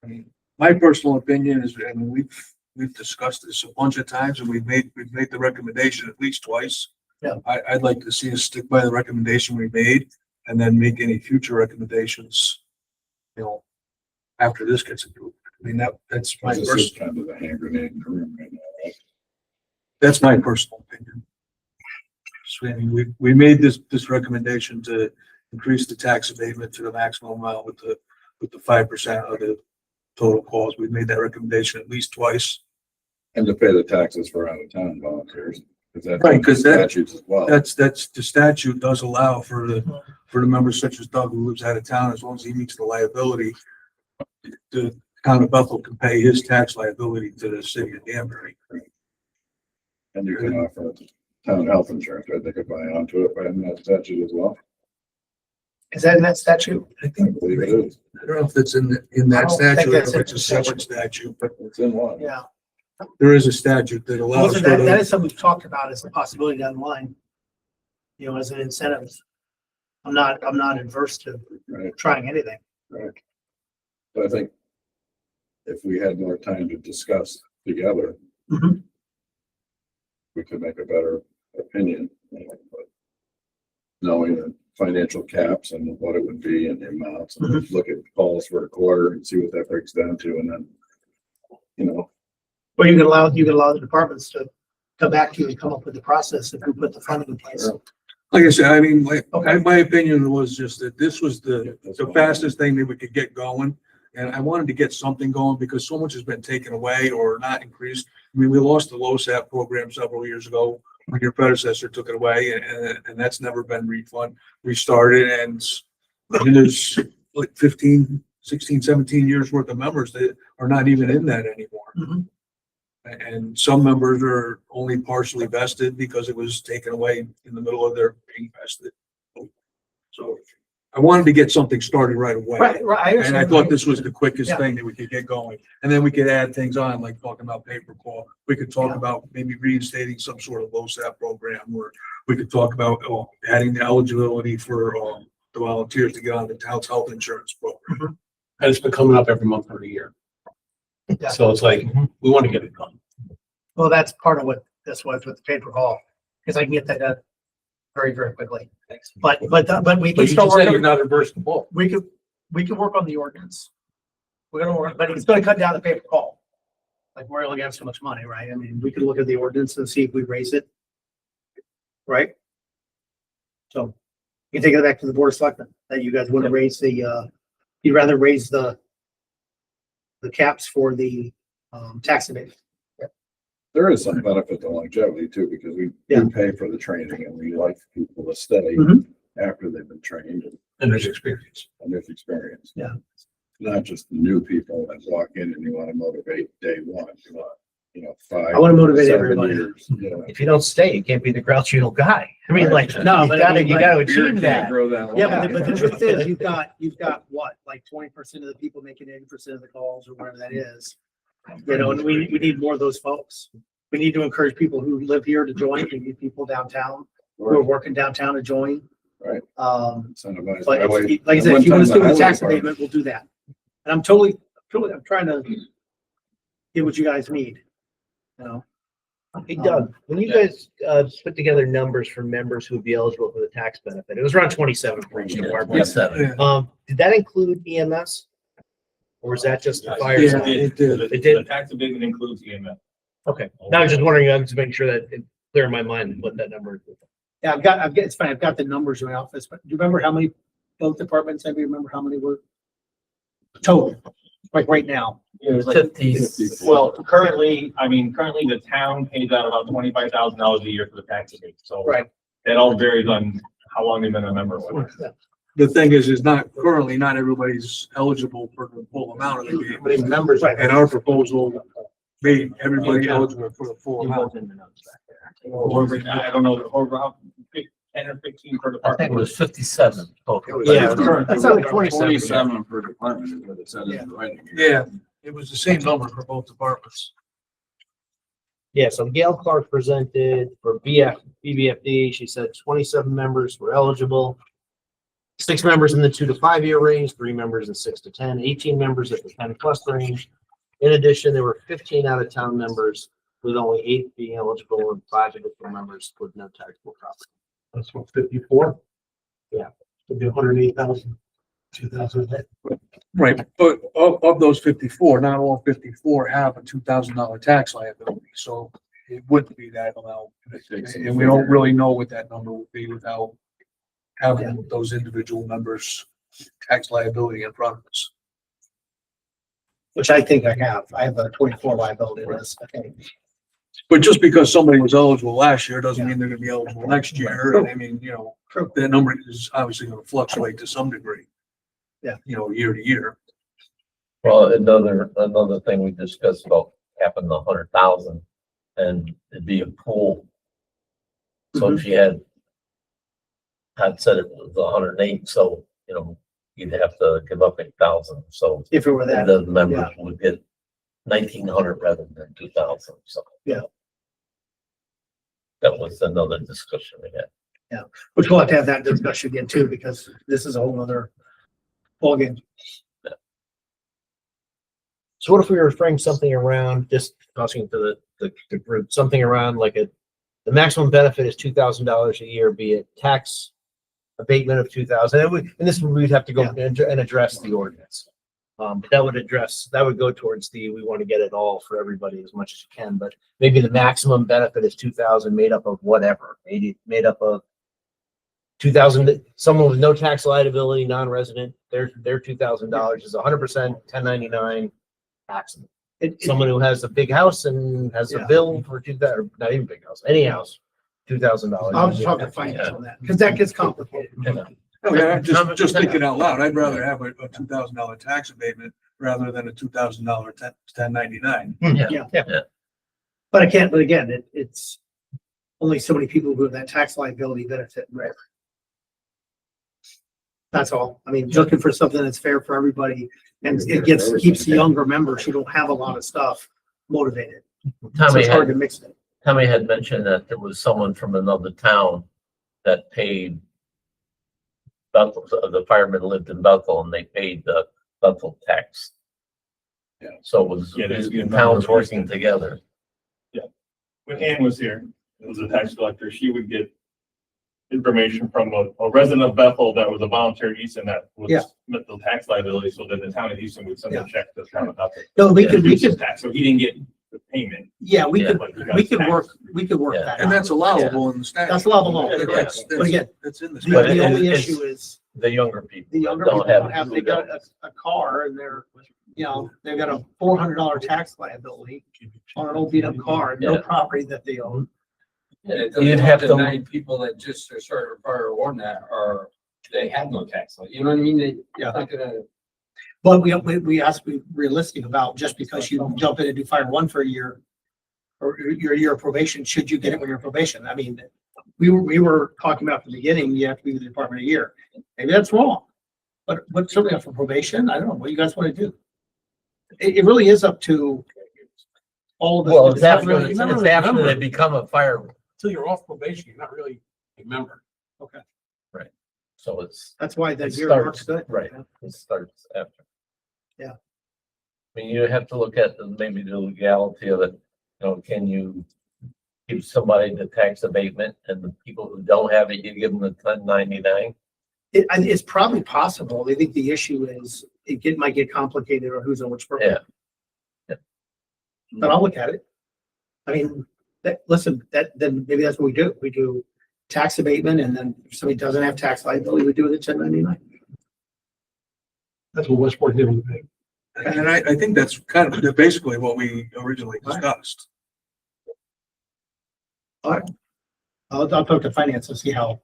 I mean, my personal opinion is, and we've discussed this a bunch of times and we've made the recommendation at least twice. Yeah. I'd like to see us stick by the recommendation we made and then make any future recommendations, after this gets approved. I mean, that's my This is personal, kind of a hand grenade in the room right now, right? that's my personal opinion. So, I mean, we made this recommendation to increase the tax abatement to the maximum amount with the 5% of the total calls. We've made that recommendation at least twice. And to pay the taxes for out of town volunteers. Right, 'cause that- Statutes as well. That's the statute does allow for the members such as Doug who lives out of town, as long as he meets the liability. The town of Bethel can pay his tax liability to the city of Danbury. And you can offer town health insurance, right? They could buy onto it by that statute as well. Is that in that statute? I I think, believe it is. I don't know if it's in I that don't think statute or that's if in it's a the separate statute, but It's in one. Yeah. there is a statute that allows Also, for that the, is something we've talked about as a possibility down the line. As an incentive. I'm not adverse to Right, trying anything. right. But I think if we had more time to discuss together, Mhm. we could make a better opinion. But knowing the financial caps and what it would be and the amounts, and look at calls for a quarter and see what that breaks down to, and then, Or you can allow the departments to come back to you and come up with the process if we put the funding in place. like I said, I mean, Okay. my opinion was just that this was the fastest thing that we could get going. And I wanted to get something going because so much has been taken away or not increased. I mean, we lost the LoSAP program several years ago when your predecessor took it away and that's never been restarted. And there's like 15, 16, 17 years worth of members that are not even in that anymore. Mhm. And some members are only partially vested because it was taken away in the middle of their being vested. So I wanted to get something started right away. Right. I And I understand. thought this was the quickest Yeah. thing that we could get going. And then we could add things on, like talking about paper call. We could talk Yeah. about maybe reinstating some sort of LoSAP program, or we could talk about adding the eligibility for the volunteers to get on the town's health insurance program. And it's been coming up every month for a year. Yeah. So it's like, we want to get it done. Well, that's part of what this was with the paper call, because I can get that done very, very quickly. But we But can you start just said you're working, not adverse to both. we can work on the ordinance. We're gonna work, but it's gonna cut down the paper call. Like we're only have so much money, right? I mean, we can look at the ordinance and see if we raise it. Right? So you can take it back to the board of selectmen, that you guys want to raise you'd rather raise the caps for the tax abatement. there is some benefit to longevity too, because we Yeah. do pay for the training and we like people to stay Mhm. after they've been trained And there's experience. and there's experience. Yeah. Not just new people that walk in and you want to motivate day one, you want, 5. I wanna motivate 7 everybody. years, you know. If you don't stay, you can't be the grouchy old guy. I mean, like, No, you but I gotta, mean, you like- gotta Beer achieve can't that. grow that Yeah, long. but the truth is, you've got what, like 20% of the people making 80% of the calls or whatever that is. And we need more of those folks. We need to encourage people who live here to join. We need people downtown who are working downtown to join. Right. But Incentivized highway. like I said, One if you want time to do the the highway tax department- abatement, we'll do that. And I'm trying to get what you guys need, you know? Hey Doug, when you guys, put together numbers for members who would be eligible for the tax benefit, it was around 27 for each department. Seven. Yeah. Did that include EMS? Or is that just the fire Yeah. side? It did. The It did? tax abatement includes EMS. Okay, now I was just wondering, I'm just making sure that it's clear in my mind what that number is. Yeah, it's fine. I've got the numbers in my office, but do you remember how many, both departments, anybody remember how many were total, like right now? It was like 50. Well, currently the town pays out about $25,000 a year for the tax abatement, so. Right. That all varies on how long they've been a member. The thing is not everybody's eligible for the full amount of the How many abatement. members? And our proposal made everybody eligible for the full amount. I don't know, over how, 10 or 15 per I think it department. was 57 total. Yeah. That's not like 27. 27 per department is what it said in the writing. Yeah, it was the same number for both departments. Yeah, so Gail Clark presented for BBFD. She said 27 members were eligible. 6 members in the 2 to 5 year range, 3 members in 6 to 10, 18 members at the 10+ range. In addition, there were 15 out of town members with only 8 being eligible and 5 additional members with no taxable property. That's what, 54? Yeah. Would be 108,000, 2,000. Right, but of those 54, not all 54 have a $2,000 tax liability, so it wouldn't be that amount. And we don't really know what that number would be without having those individual members' tax liability in front of us. Which I think I have. I have a 24 liability list, I think. But just because somebody was eligible last year doesn't mean they're gonna be eligible next year. And I mean, True. that number is obviously gonna fluctuate to some degree. Yeah. Year to year. Well, another thing we discussed about capping the 100,000 and it'd be a pool. So if you had said it was 108, so, you'd have to give up 8,000, so If it were that. the members would get 1,900 rather than 2,000, so. Yeah. That was another discussion we had. Which we'll have to have that discussion again too, because this is a whole other ballgame. So what if we were frame something around, just tossing to the group, something around like the maximum benefit is $2,000 a year, be it tax abatement of 2,000, and this we'd have to go and address the ordinance. But that would go towards we want to get it all for everybody as much as you can, but maybe the maximum benefit is 2,000 made up of whatever, maybe made up of 2,000, someone with no tax liability, non-resident, their $2,000 is 100% 1099 taxable. Someone who has a big house and has a bill for 2,000, or not even big house, any house, $2,000. I'll just talk to finance on that, because that gets complicated. Okay, just thinking out loud, I'd rather have a $2,000 tax abatement rather than a $2,000 1099. But again, it's only so many people who have that tax liability benefit. Right. That's all. I mean, looking for something that's fair for everybody, and it keeps the younger members who don't have a lot of stuff motivated. So Tommy it's hard to mix it. had mentioned that there was someone from another town that paid Bethel, the firemen lived in Bethel and they paid the Bethel tax. Yeah. So it was Yeah, there's- towns working together. When Ann was here, it was a tax collector, she would get information from a resident of Bethel that was a volunteer in Easton that was met the tax liability, so that the town of Easton would send a check to the town of Bethel. No, we could, Tax, so he didn't get the payment. we could but he got we could taxed. work Yeah. that And out. that's allowable in the statute. That's allowable. That's- But again, That's in the The, But statute. the it- only it's- issue is The younger people the younger don't people have. don't have, they got a car and they're you know, they've got a $400 tax liability on an old beat up car, no Yeah. property that they own. Yeah, it You'd doesn't have have the to- 9 people that just are sort of fire warn that are, they have no tax, you know what I mean? They, Yeah. not gonna, But we have to be realistic about just because you jump in and do fire one for a year or your year of probation, should you get it when you're on probation? I mean, we were talking about at the beginning, you have to be with the department a year. Maybe that's wrong. But certainly up for probation, I don't know, what you guys want to do? It really is up to all of us. Well, it's after, really- it's not really after number. they become a fire, Until you're off probation, you're not really a member. so it's, That's why that It year marks starts, good. right. it starts after. Yeah. I mean, you have to look at maybe the legality of it, you know, can you give somebody the tax abatement and the people who don't have it, you give them the 1099? It's probably possible. I think the issue is might get complicated or who's on which program. Yeah. But I'll look at it. I mean, then maybe that's what we do. We do tax abatement, and then if somebody doesn't have tax liability, we do it at 1099. That's what Westport did with me. And I think that's kind of basically what we originally discussed. I'll talk to finance and see how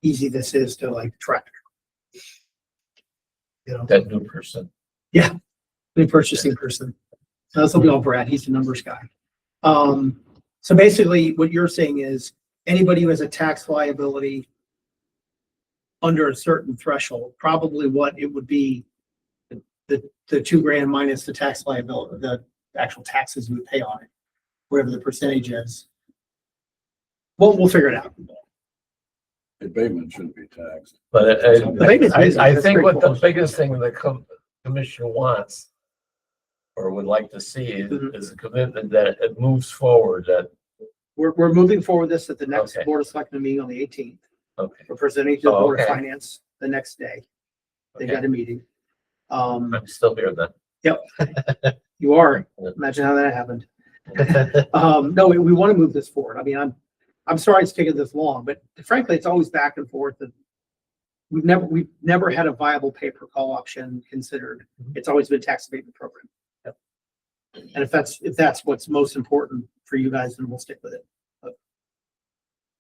easy this is to like track. You know, That new person. the purchasing person. So this will be all Brad. He's the numbers guy. So basically what you're saying is anybody who has a tax liability under a certain threshold, probably what it would be, the $2,000 minus the tax liability, the actual taxes you would pay on it, whatever the percentage is. Well, we'll figure it out. Abatement shouldn't be taxed. But abatement's basic. I That's think what the straightforward. biggest thing the commission wants or would like to see Mhm. is a commitment that it moves forward, that, We're moving forward this at the next Okay. Board of Selectmen meeting on the 18th. okay, We're presenting to the Oh, Board of okay. Finance the next day. They okay, got a meeting. I'm still here then. You are. Imagine how that happened. No, we want to move this forward. I mean, I'm sorry it's taken this long, but frankly, it's always back and forth. And we've never had a viable pay-per-call option considered. It's always been tax abatement program. And if that's what's most important for you guys, then we'll stick with it.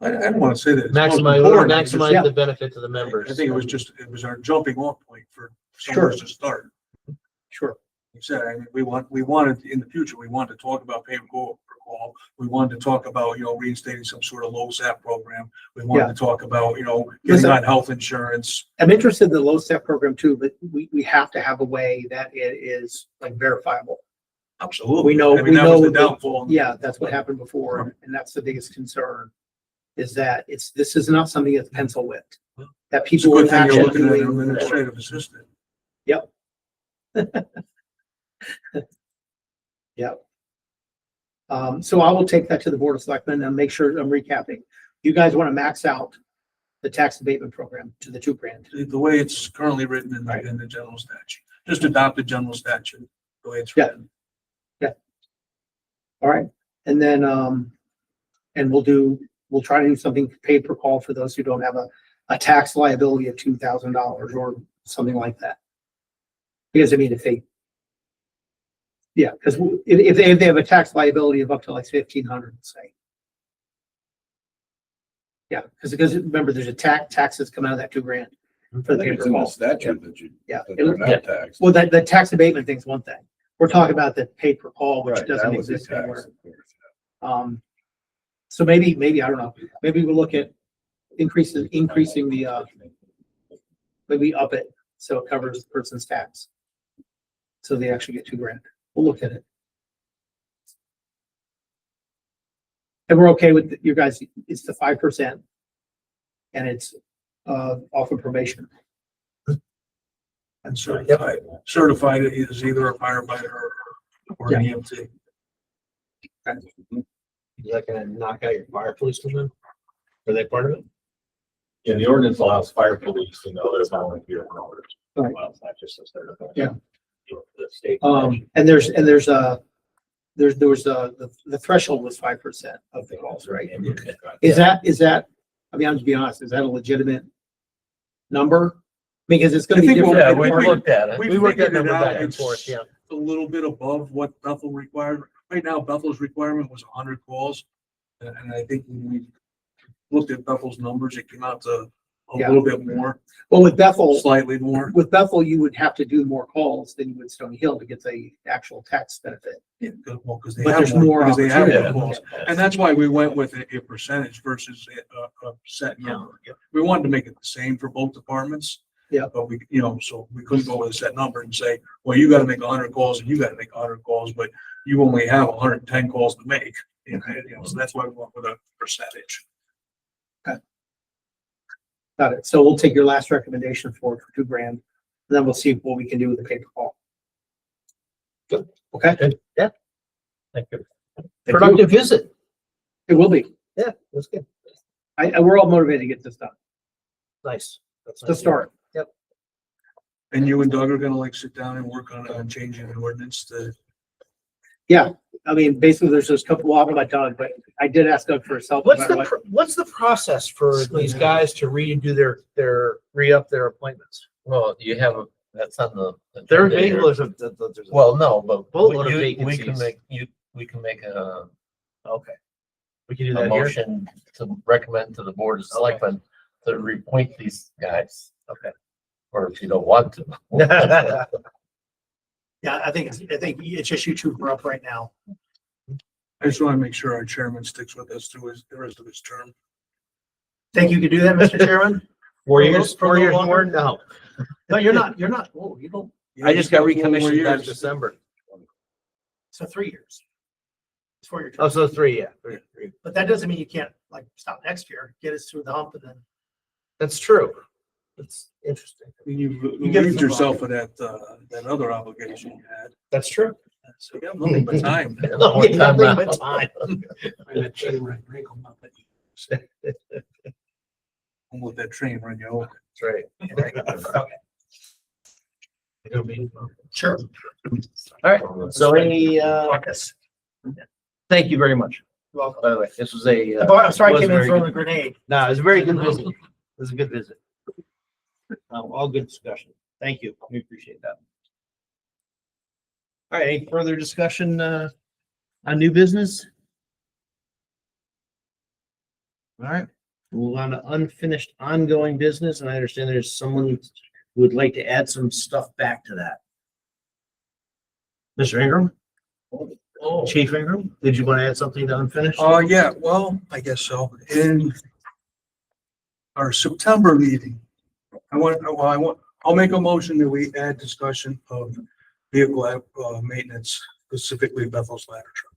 I don't want to say that. it's most Maximize, important, I just- Yeah. the benefit to the I members. think it was our jumping off point for Sure. somewhere to start. Sure. You said, I mean, we wanted, in the future, we want to talk about pay per call. We wanted to talk about, reinstating some sort of low SAP program. We wanted to talk about, getting Listen. on health insurance. I'm interested in the low step program too, but we have to have a way that it is like verifiable. Absolutely. We know- I mean, we that was know the that- downfall. Yeah, that's what happened before, and that's the biggest concern, is that this is not something that's pencil whipped. That It's a people good are thing you're looking at an actually. administrative assistant. So I will take that to the Board of Selectmen and make sure I'm recapping. You guys want to max out the tax abatement program to the $2,000. The way it's currently written in the general statute, just adopt the general statute, the way it's Yeah. written. All right, and then, and we'll try to do something pay per call for those who don't have a tax liability of $2,000 or something like that. Because I mean, because if they have a tax liability of up to like 1,500, say. Yeah, because remember, there's a taxes come out of that $2,000 for I the think pay it's per in the call. statute that Yeah. they're not taxed. Well, the tax abatement thing's one thing. We're talking about the pay per call, which Right, that doesn't would be exist taxed, anywhere. of course. So maybe, I don't know, maybe we'll look at increasing the, maybe up it so it covers the person's tax. So they actually get $2,000. We'll look at it. And we're okay with you guys, it's the 5%. And it's, off of probation. And certified is either a firefighter or an EMT. Is that gonna knock out your fire policemen then? Are they part of it? Yeah, the ordinance allows fire police to know there's volunteer hours. Right. Well, it's not just a certified. Yeah. The state. And there was the threshold was 5% of the calls, right? Is that, I mean, I'm to be honest, is that a legitimate number? Because it's gonna I be think we'll- different. Yeah, we looked at it. We We worked that figured it number out. back and It's- forth, yeah. a little bit above what Bethel required. Right now, Bethel's requirement was 100 calls. And I think when we looked at Bethel's numbers, it came out to a Yeah. little bit more, Well, with Bethel, slightly more. with Bethel, you would have to do more calls than you would Stony Hill to get the actual tax benefit. Well, because they But have there's more because they have more opportunity. calls. And that's why we went with a percentage versus a set number. We wanted to make it the same for both departments. Yeah. But we, so we couldn't go with a set number and say, well, you gotta make 100 calls and you gotta make 100 calls, but you only have 110 calls to make. So that's why we went with a percentage. Got it. So we'll take your last recommendation for $2,000. And then we'll see what we can do with the paper call. Good. Okay. Thank you. Thank you. Productive visit. It will be. Yeah, that's good. We're all motivated to get this done. Nice. That's To nice. start. And you and Doug are gonna like sit down and work on changing the ordinance to. I mean, basically, there's just a couple, well, I don't know about Doug, but I did ask Doug for his help. What's the process for these guys to re-do their re-up their appointments? Well, you have, that's on the. They're agenda here. available, there's a. Well, no, but Boatload of we can vacancies. we can make a Okay. We can do a that here. motion to recommend to the board of selectmen to reappoint these guys. Okay. Or if you don't want to. Yeah, I think it's just you two for up right now. I just wanna make sure our chairman sticks with us through the rest of his term. Think you could do that, Mr. Chairman? 4 years, For a 4 years little more? longer? No. No, you're not, oh, you don't, I just got Yeah, 4 more recommissioned last years. December. so 3 years. It's for your Oh, term. so 3, yeah. Three. But that doesn't mean you can't like stop next year, get us through the hump and then. That's true. It's interesting. You get relieved some- yourself of that other obligation you had. That's true. So you have nothing but time. No, More time nothing now. but time. Don't let that train run you over. That's right. Sure. All right. So any, Yes. thank you very much, You're welcome. by the way. This was a, I'm sorry I was came in very throwing good. a grenade. no, it was a very good visit. It was a good visit. All good discussion. Thank you. We appreciate that. All right, any further discussion, on new business? All right, move on to unfinished ongoing business, and I understand there's someone who would like to add some stuff back to that. Mr. Ingram? Chief Ingram, did you want to add something to unfinished? Yeah, well, I guess so. In our September meeting, I'll make a motion that we add discussion of vehicle, maintenance, specifically Bethel's ladder truck.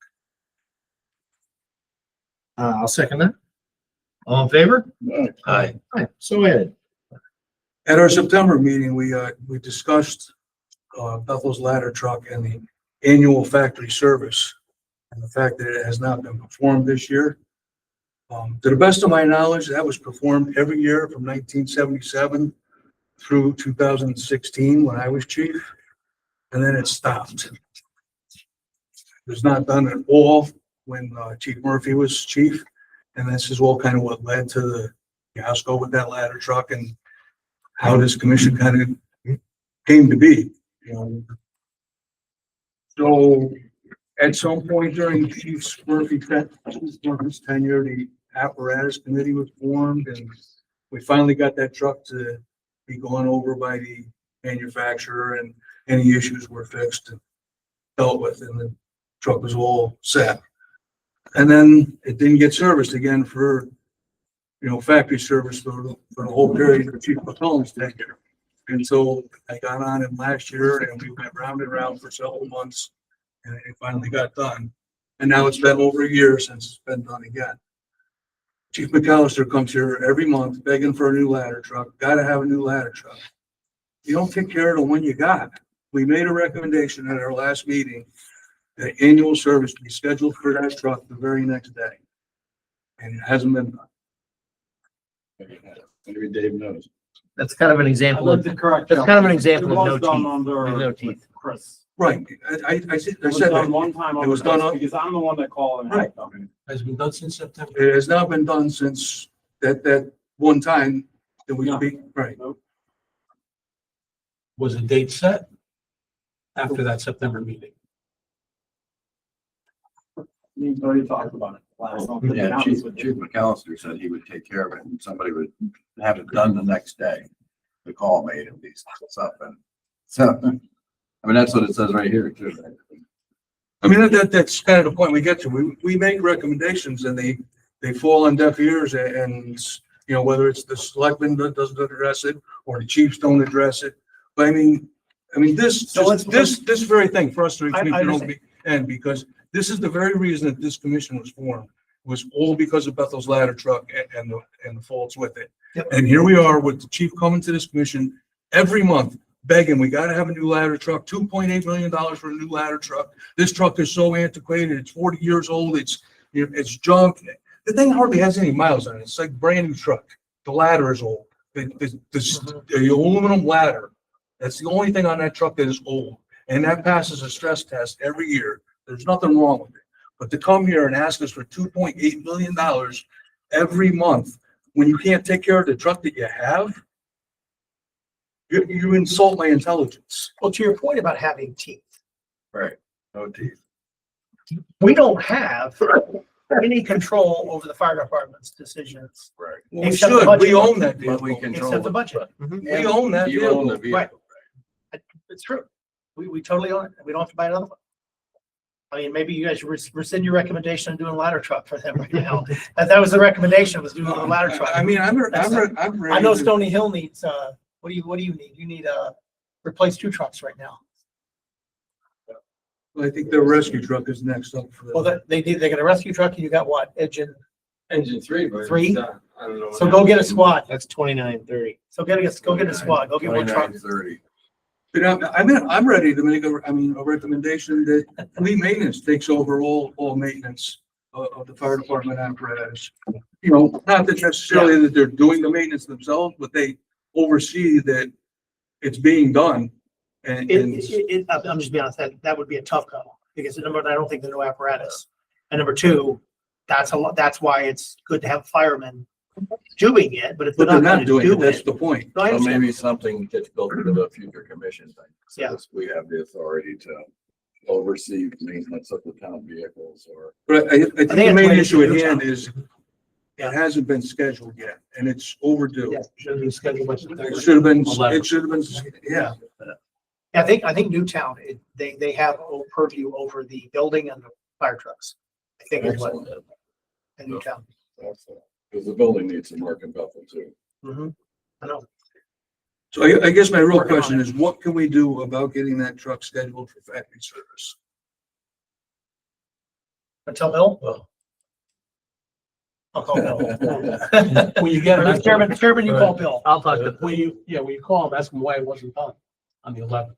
I'll second that. All in favor? Aye. Aye, so added. At our September meeting, we discussed, Bethel's ladder truck and the annual factory service and the fact that it has not been performed this year. To the best of my knowledge, that was performed every year from 1977 through 2016 when I was chief, and then it stopped. It was not done at all when Chief Murphy was chief, and this is all kind of what led to the fiasco with that ladder truck and how this commission kind of came to be, you know. So at some point during Chief Murphy's tenure, the apparatus committee was formed, and we finally got that truck to be gone over by the manufacturer, and any issues were fixed and dealt with, and the truck was all set. And then it didn't get serviced again for, factory service for the whole period of Chief McCollum's tenure. And so I got on it last year, and we went round and round for several months, and it finally got done. And now it's been over a year since it's been done again. Chief McAllister comes here every month begging for a new ladder truck. Gotta have a new ladder truck. You don't take care of the one you got. We made a recommendation at our last meeting that annual service be scheduled for that truck the very next day. And it hasn't been done. Maybe Dave knows. That's kind of an example of, correct. that's kind of an example of It no was done teeth. under There's no teeth. Chris. Right. I It said was done that. one time. It was done on- Because I'm the one that called and Right. had them. Has been done since September. It has not been done since that one time that we No. speak, right? Was the date set? after that September meeting. You've already talked about it. last month. Yeah, Chief McAllister said he would take care of it and somebody would have it done the next day. The call made and these stuff and so, I mean, that's what it says right here too. I mean, that's kind of the point we get to. We make recommendations and they fall on deaf ears and, you know, whether it's the selectman that doesn't address it or the chiefs don't address it. But I mean, this, So let's- this very thing frustrates me, I you know, understand. and because this is the very reason that this commission was formed, was all because of Bethel's ladder truck and the faults with it. Yep. And here we are with the chief coming to this commission every month begging, we gotta have a new ladder truck, $2.8 million for a new ladder truck. This truck is so antiquated, it's 40 years old, it's junk. The thing hardly has any miles on it. It's like a brand new truck. The ladder is old. The aluminum ladder, that's the only thing on that truck that is old. And that passes a stress test every year. There's nothing wrong with it. But to come here and ask us for $2.8 million every month, when you can't take care of the truck that you have, you insult my intelligence. Well, to your point about having teeth, Right. No teeth. we don't have any control over the fire department's decisions, Right. Well, we Except the should, budget. we own that But we vehicle. control. except the budget. We own that You own the vehicle. vehicle. It's true. We totally own it. We don't have to buy another one. I mean, maybe you guys should rescind your recommendation on doing a ladder truck for them right now. That was the recommendation, was doing a ladder truck. I mean, I'm ready. I know Stony Hill needs, what do you need? You need, replace 2 trucks right now. I think the rescue truck is next up for Well, that. they got a rescue truck and you got what? Engine 3, but. Three? it's not- I don't know. So go get a squad. That's 2930. So go get a squad. Go get one truck. 2930. But I'm ready to make a recommendation that fleet maintenance takes over all maintenance of the fire department apparatus. You know, not that necessarily that they're doing the maintenance themselves, but they oversee that it's being done. And I'm just being honest, that would be a tough call because number one, I don't think there's no apparatus. And number 2, that's why it's good to have firemen doing it, but if but they're they're not not going to doing it, do that's it. the point. No, I So understand. maybe something gets built into the future commission thing. Yeah. Says we have the authority to oversee maintenance of the town vehicles or. But I think the it's main way issue at to do hand something. is it hasn't been scheduled yet and it's overdue. Yeah, Should be scheduled. It should have been, yeah. I think Newtown, they have purview over the building and the fire trucks. I think it's what, in Newtown. Because the building needs some work in Bethel too. I know. So I guess my real Working on question it. is, what can we do about getting that truck scheduled for factory service? Tell Bill? Well, I'll call Bill. when you get it, Chairman, you call Bill. I'll talk to, when you call him, ask him why it wasn't done on the 11th.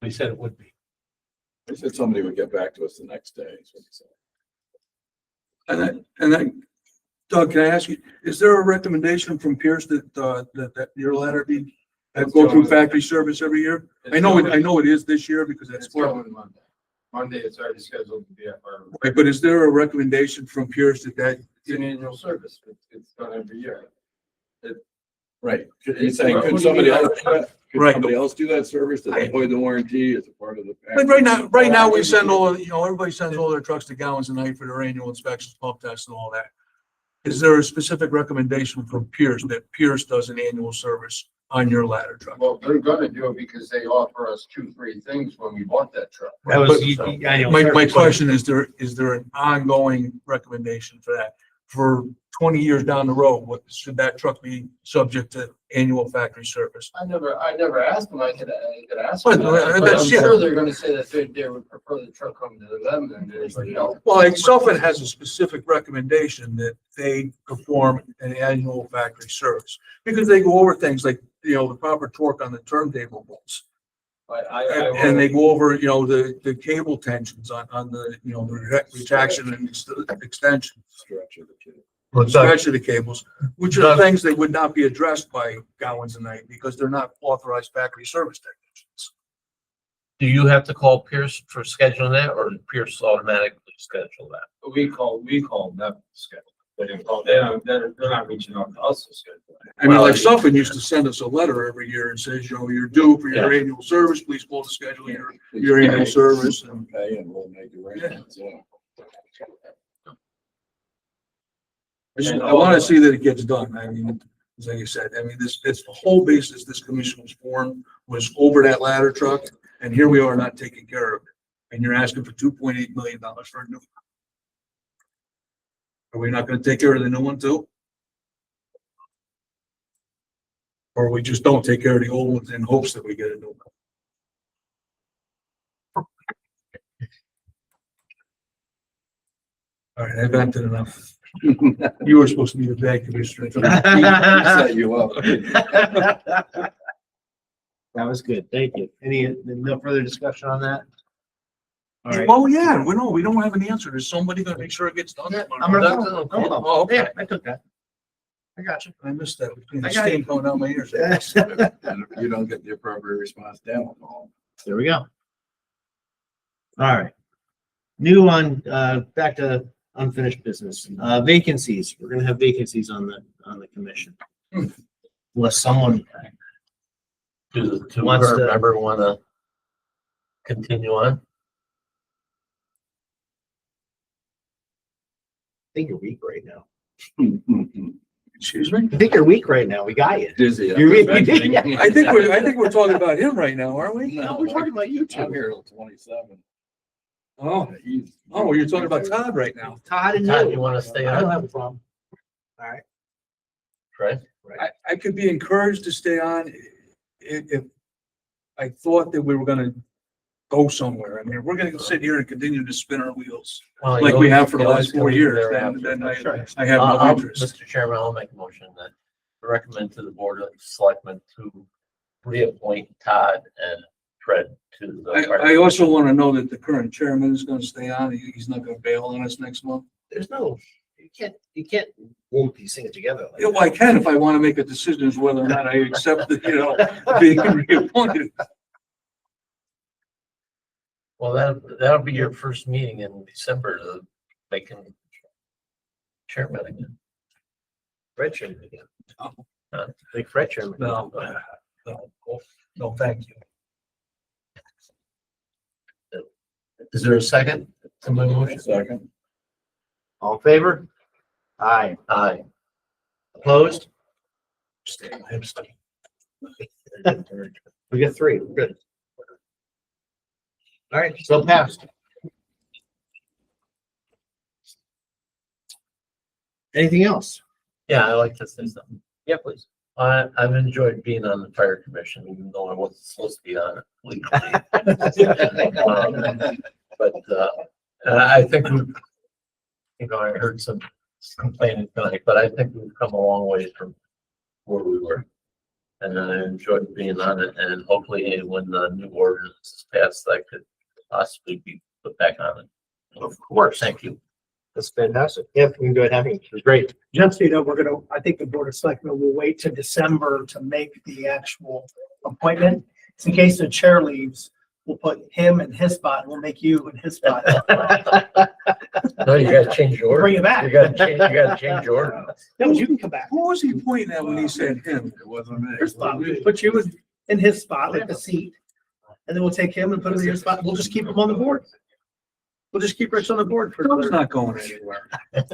He said it would be. They said somebody would get back to us the next day. Is what he said. And then, Doug, can I ask you, is there a recommendation from Pierce that your letter be, go through factory service every year? I know it is this year because that's. It's going Monday. Monday, it's already scheduled to be at our, Right, but is there a recommendation from Pierce that it's an annual service. It's done every year. Right. He's saying, could somebody else, do that? Could Right. somebody else do that service? Does it void the warranty as a part of the? But right now, we send everybody sends all their trucks to Gallons a night for their annual inspections, pump tests and all that. Is there a specific recommendation from Pierce that Pierce does an annual service on your ladder truck? Well, they're gonna do it because they offer us 2-3 things when we bought that truck. That was the annual My service. question is there an ongoing recommendation for that? For 20 years down the road, should that truck be subject to annual factory service? I never asked them. I could ask But, them. that's- But I'm yeah. sure they're gonna say that they would prefer the truck come to them than anybody else. Well, like Suffolk has a specific recommendation that they perform an annual factory service because they go over things like, the proper torque on the turntable bolts. And they go over, the cable tensions on the, the retraction and extension, Stretch of the kid. stretch of the cables, which are things that would not be addressed by Gowans and Knight because they're not authorized factory service technicians. Do you have to call Pierce for scheduling that or Pierce automatically schedule that? We call them schedule. They're not reaching out to us as good. I mean, like Suffolk used to send us a letter every year and says, you know, you're due for your annual service, please call to schedule your annual service. And Okay, and we'll make arrangements, yeah. I want to see that it gets done. I mean, as I said, I mean, it's the whole basis this commission was formed was over that ladder truck. And here we are not taking care of it. And you're asking for $2.8 million for a new one. Are we not going to take care of the new one too? Or we just don't take care of the old ones in hopes that we get a new one? All right, I've vented enough. You were supposed to be the bad commissioner. We set you up. That was good. Thank you. No further discussion on that? All right. Well, yeah, we don't have an answer. Is somebody gonna make sure it gets done? I'm gonna. Oh, okay. Yeah, I took that. I got you. I missed that. Between the I got steam coming out my ears. And if you don't get the appropriate response down, I'll There we go. All right. New on, back to unfinished business, vacancies. We're gonna have vacancies on the commission. Unless someone, Do the two Wants current to- member want to continue on? I think you're weak right now. Excuse me? I think you're weak right now. We got you. dizzy. You're weak. Yeah. I think we're talking about him right now, aren't we? No, we're talking about you I'm two. here till 27. Oh, He's- you're talking about Todd right now. Todd and Todd, you you. want to stay I don't on? have a problem. All right. Right? I could be encouraged to stay on if I thought that we were gonna go somewhere. I mean, if we're gonna sit here and continue to spin our wheels Well, like you we always- have for the you always last can 4 leave years, thereafter. then I Sure. have no I'll- interest. Mr. Chairman, I'll make a motion that recommend to the Board of Selectmen to reappoint Todd and Fred to the. I also want to know that the current chairman is going to stay on. He's not going to bail on us next month. There's no, you can't lump these things together. like Yeah, well, I can if I want to make a decision as whether or not I accept the, being reappointed. Well, that'll be your first meeting in December to make him chairman again. Fred chairman again. Oh. Big Fred chairman. No, no, thank you. Is there a second to my motion? Second. All in favor? Aye. Aye. Opposed? I'm staying. We got three. We're good. All right, so passed. Anything else? Yeah, I like to say something. Yeah, please. I've enjoyed being on the fire commission, even though I wasn't supposed to be on it legally. But, I think I heard some complaining tonight, but I think we've come a long way from where we were. And I enjoyed being on it, and hopefully when the new ordinance is passed, I could possibly be put back on it. Of course. Thank you. That's fantastic. Yeah, we can go ahead and have it. It was great. Just so you know, I think the Board of Selectmen will wait to December to make the actual appointment. In case the chair leaves, we'll put him in his spot and we'll make you in his spot. No, you gotta change your order. Bring it back. You gotta change your order. No, you can come back. Who was he pointing at when he said him? It wasn't me. Your spot. We'll put you in his spot, like the seat. And then we'll take him and put him in your spot. We'll just keep him on the board. We'll just keep Rich on the board for He's another. not going anywhere. That's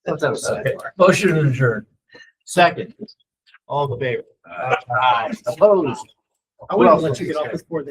what I was saying. Okay. Motion adjourned. Second. All in favor? Aye. Opposed? I wouldn't let you get off this board.